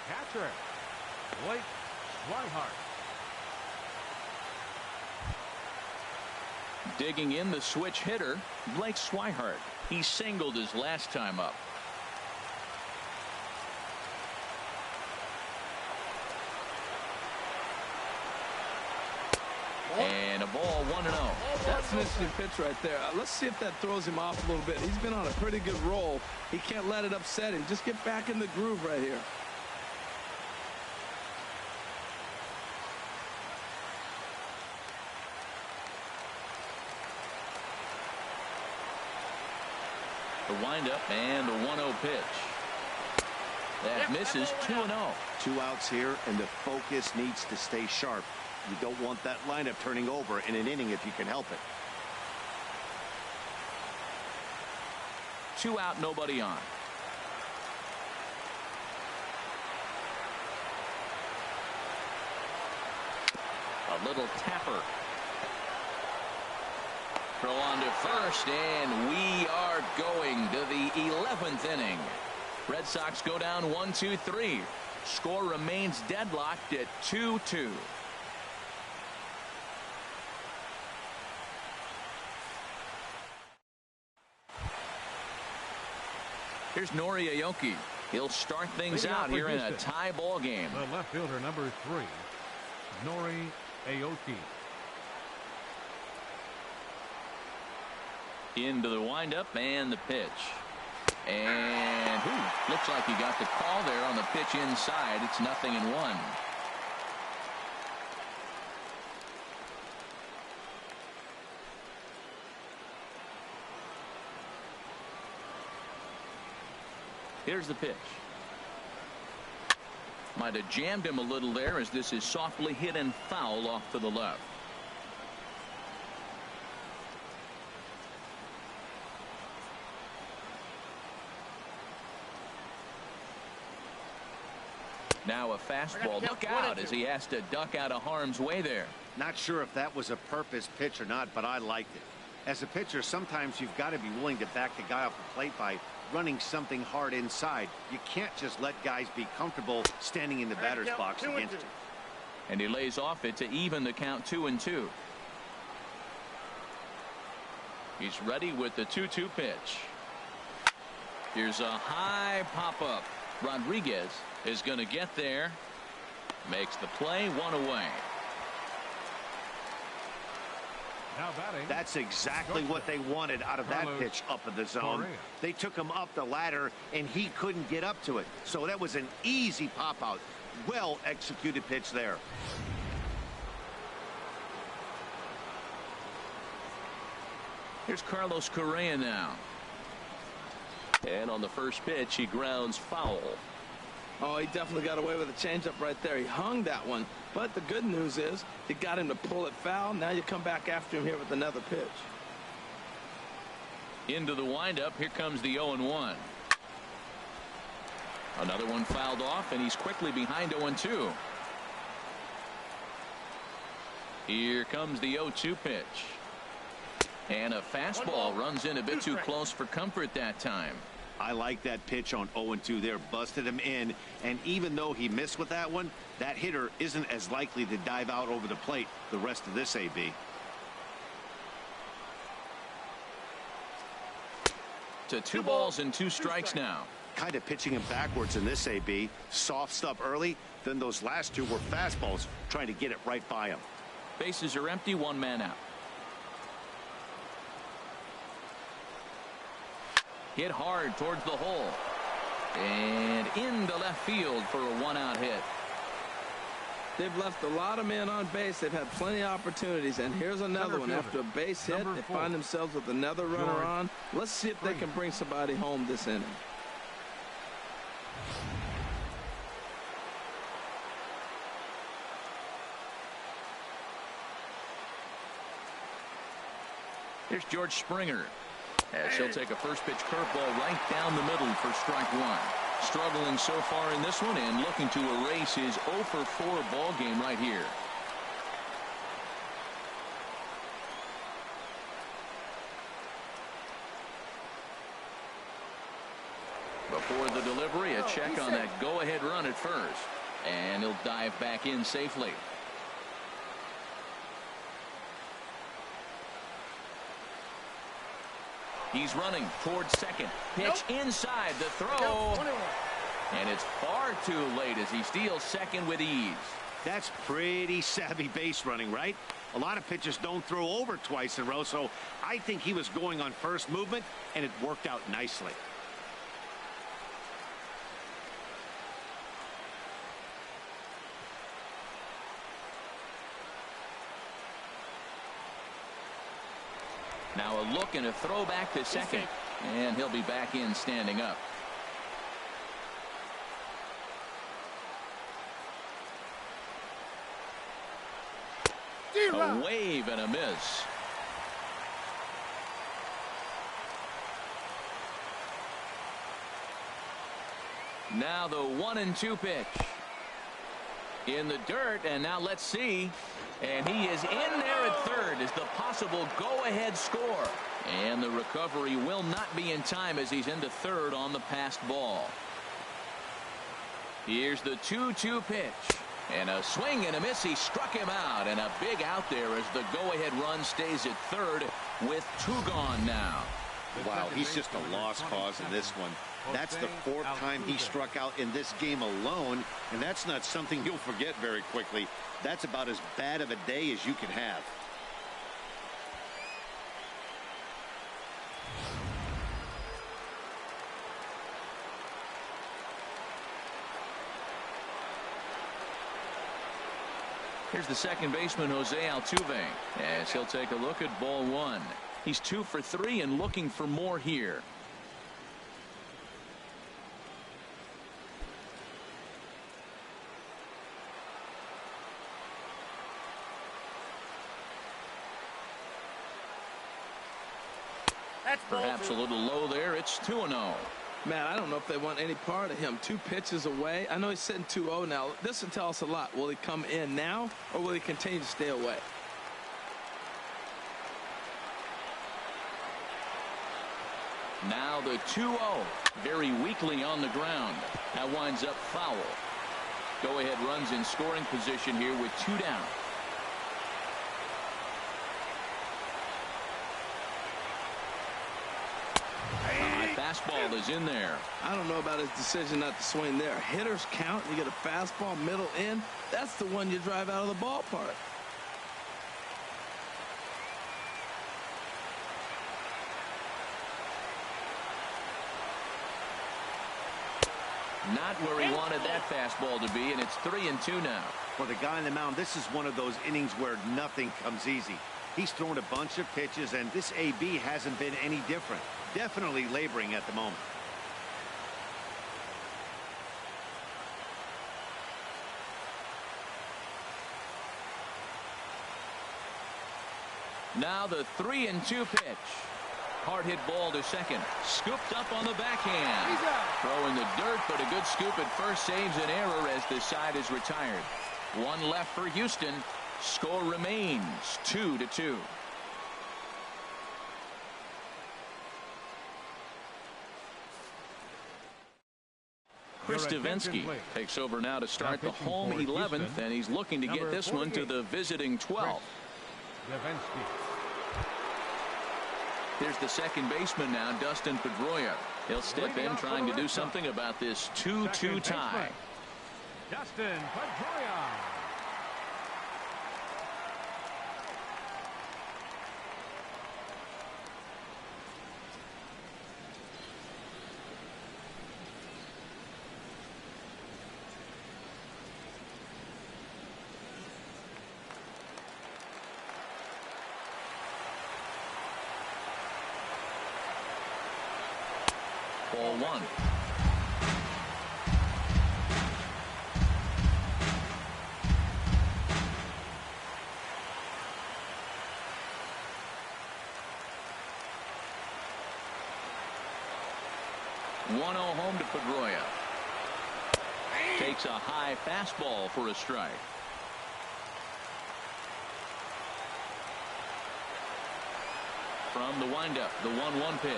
catcher Blake Swihart. Digging in the switch hitter, Blake Swihart. He singled his last time up. And a ball 1-0. That's an interesting pitch right there. Let's see if that throws him off a little bit. He's been on a pretty good roll. He can't let it upset him. Just get back in the groove right here. The windup and the 1-0 pitch. That misses. 2-0. 2 outs here, and the focus needs to stay sharp. You don't want that lineup turning over in an inning if you can help it. 2 out, nobody on. A little tapper. Throw on to first, and we are going to the 11th inning. Red Sox go down 1-2-3. Score remains deadlocked at 2-2. Here's Nori Aoki. He'll start things out here in a tie ball game. The left fielder, number 3, Nori Aoki. Into the windup and the pitch. And looks like he got the call there on the pitch inside. It's 0-1. Here's the pitch. Might have jammed him a little there as this is softly hit and foul off to the left. Now a fastball. Look out as he has to duck out of harm's way there. Not sure if that was a purpose pitch or not, but I liked it. As a pitcher, sometimes you've got to be willing to back the guy off the plate by running something hard inside. You can't just let guys be comfortable standing in the batter's box against you. And he lays off it to even the count 2-2. He's ready with the 2-2 pitch. Here's a high pop up. Rodriguez is going to get there. Makes the play, 1 away. Now batting. That's exactly what they wanted out of that pitch up in the zone. They took him up the ladder and he couldn't get up to it. So that was an easy pop out. Well executed pitch there. Here's Carlos Correa now. And on the first pitch, he grounds foul. Oh, he definitely got away with a changeup right there. He hung that one. But the good news is he got him to pull it foul. Now you come back after him here with another pitch. Into the windup. Here comes the 0-1. Another one fouled off, and he's quickly behind 0-2. Here comes the 0-2 pitch. And a fastball runs in a bit too close for comfort that time. I like that pitch on 0-2 there. Busted him in, and even though he missed with that one, that hitter isn't as likely to dive out over the plate the rest of this AB. To 2 balls and 2 strikes now. Kind of pitching him backwards in this AB. Soft stuff early, then those last 2 were fastballs trying to get it right by him. Bases are empty, 1 man out. Hit hard towards the hole. And into left field for a 1-out hit. They've left a lot of men on base. They've had plenty of opportunities. And here's another one. After a base hit, they find themselves with another runner on. Let's see if they can bring somebody home this inning. Here's George Springer. As he'll take a first pitch curveball right down the middle for strike 1. Struggling so far in this one and looking to erase his 0-for-4 ball game right here. Before the delivery, a check on that go-ahead run at first. And he'll dive back in safely. He's running towards second. Pitch inside the throw. And it's far too late as he steals second with ease. That's pretty savvy base running, right? A lot of pitchers don't throw over twice in a row, so I think he was going on first movement, and it worked out nicely. Now a look and a throw back to second. And he'll be back in standing up. A wave and a miss. Now the 1-2 pitch. In the dirt, and now let's see. And he is in there at third as the possible go-ahead score. And the recovery will not be in time as he's into third on the passed ball. Here's the 2-2 pitch. And a swing and a miss. He struck him out. And a big out there as the go-ahead run stays at third with 2 gone now. Wow, he's just a lost cause in this one. That's the 4th time he struck out in this game alone, and that's not something you'll forget very quickly. That's about as bad of a day as you can have. Here's the second baseman, Jose Altuve, as he'll take a look at ball 1. He's 2 for 3 and looking for more here. That's Perhaps a little low there. It's 2-0. Man, I don't know if they want any part of him. 2 pitches away. I know he's sitting 2-0 now. This will tell us a lot. Will he come in now, or will he continue to stay away? Now the 2-0. Very weakly on the ground. That winds up foul. Go-ahead runs in scoring position here with 2 down. Fastball is in there. I don't know about his decision not to swing there. Hitters count. You get a fastball middle in. That's the one you drive out of the ballpark. Not where he wanted that fastball to be, and it's 3-2 now. For the guy on the mound, this is one of those innings where nothing comes easy. He's thrown a bunch of pitches, and this AB hasn't been any different. Definitely laboring at the moment. Now the 3-2 pitch. Hard hit ball to second. Scooped up on the backhand. Throw in the dirt, but a good scoop at first saves an error as the side is retired. 1 left for Houston. Score remains 2-2. Chris Davinsky takes over now to start the home 11th, and he's looking to get this one to the visiting 12th. Here's the second baseman now, Dustin Pedroia. He'll step in trying to do something about this 2-2 tie. Dustin Pedroia. Ball 1. Home to Pedroia. Takes a high fastball for a strike. From the windup, the 1-1 pitch.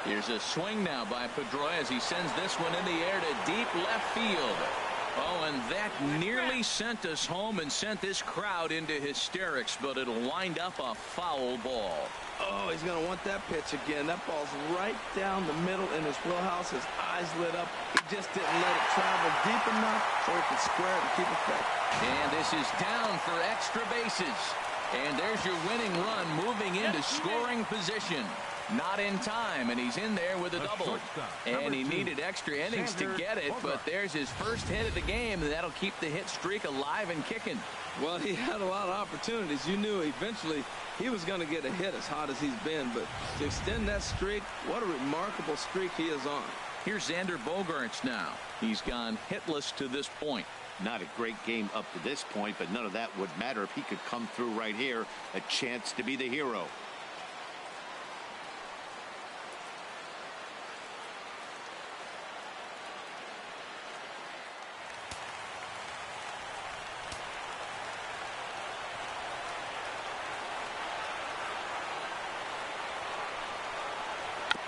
Here's a swing now by Pedroia as he sends this one in the air to deep left field. Oh, and that nearly sent us home and sent this crowd into hysterics, but it'll wind up a foul ball. Oh, he's going to want that pitch again. That ball's right down the middle in his wheelhouse. His eyes lit up. He just didn't let it travel deep enough so he could square it and keep it back. And this is down for extra bases. And there's your winning run moving into scoring position. Not in time, and he's in there with a double. And he needed extra innings to get it, but there's his first hit of the game, and that'll keep the hit streak alive and kicking. Well, he had a lot of opportunities. You knew eventually he was going to get a hit as hot as he's been, but to extend that streak, what a remarkable streak he is on. Here's Xander Bogaerts now. He's gone hitless to this point. Not a great game up to this point, but none of that would matter if he could come through right here. A chance to be the hero.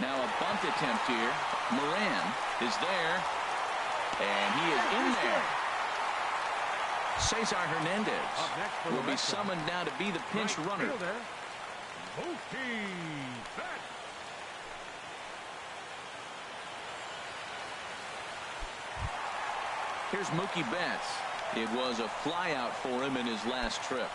Now a bunt attempt here. Moran is there, and he is in there. Cesar Hernandez will be summoned now to be the pinch runner. Here's Mookie Betts. It was a flyout for him in his last trip.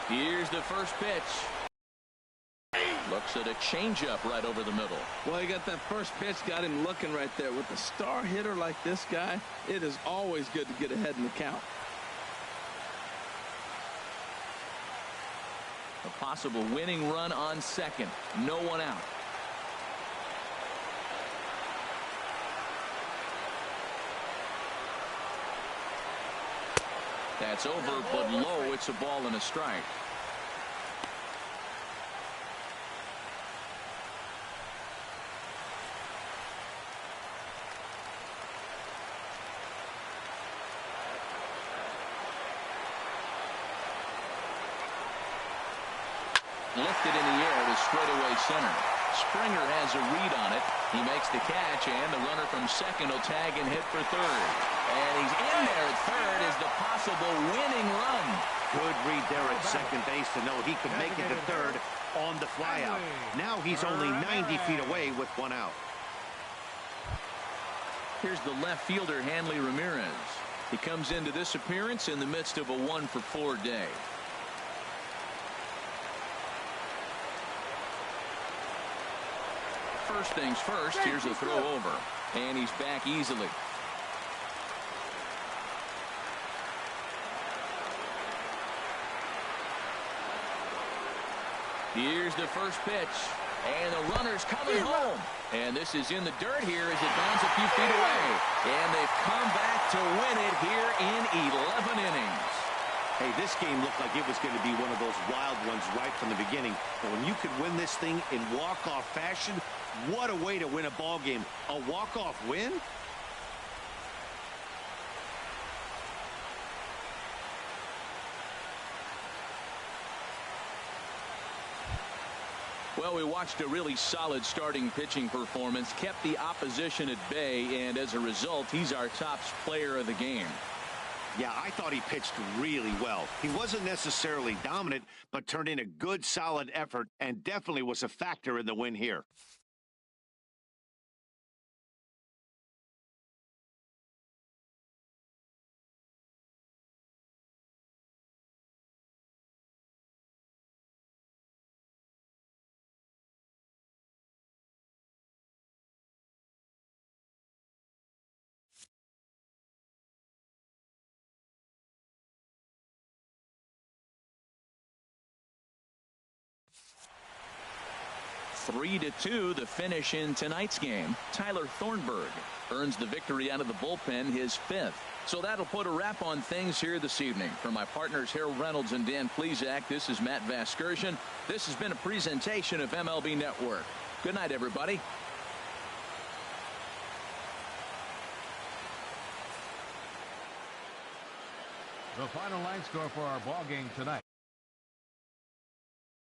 Here's the first pitch. looks at a changeup right over the middle. Well, he got that first pitch, got him looking right there. With a star hitter like this guy, it is always good to get ahead in the count. A possible winning run on second. No one out. That's over, but low. It's a ball and a strike. Lifted in the air to straightaway center. Springer has a read on it. He makes the catch, and the runner from second will tag and hit for third. And he's in there at third is the possible winning run. Good read there at second base to know he could make it to third on the flyout. Now he's only 90 feet away with one out. Here's the left fielder, Hanley Ramirez. He comes into this appearance in the midst of a 1-for-4 day. First things first, here's a throw over, and he's back easily. Here's the first pitch, and the runner's coming home. And this is in the dirt here as it bounds a few feet away. And they've come back to win it here in 11 innings. Hey, this game looked like it was going to be one of those wild ones right from the beginning. But when you could win this thing in walk-off fashion, what a way to win a ball game. A walk-off win? Well, we watched a really solid starting pitching performance, kept the opposition at bay, and as a result, he's our top player of the game. Yeah, I thought he pitched really well. He wasn't necessarily dominant, but turned in a good, solid effort and definitely was a factor in the win here. Three to 2 the finish in tonight's game. Tyler Thornburg earns the victory out of the bullpen, his 5th. So that'll put a wrap on things here this evening. For my partners Harold Reynolds and Dan Plesac, this is Matt Vasgersian. This has been a presentation of MLB Network. Good night, everybody. The final line score for our ball game tonight.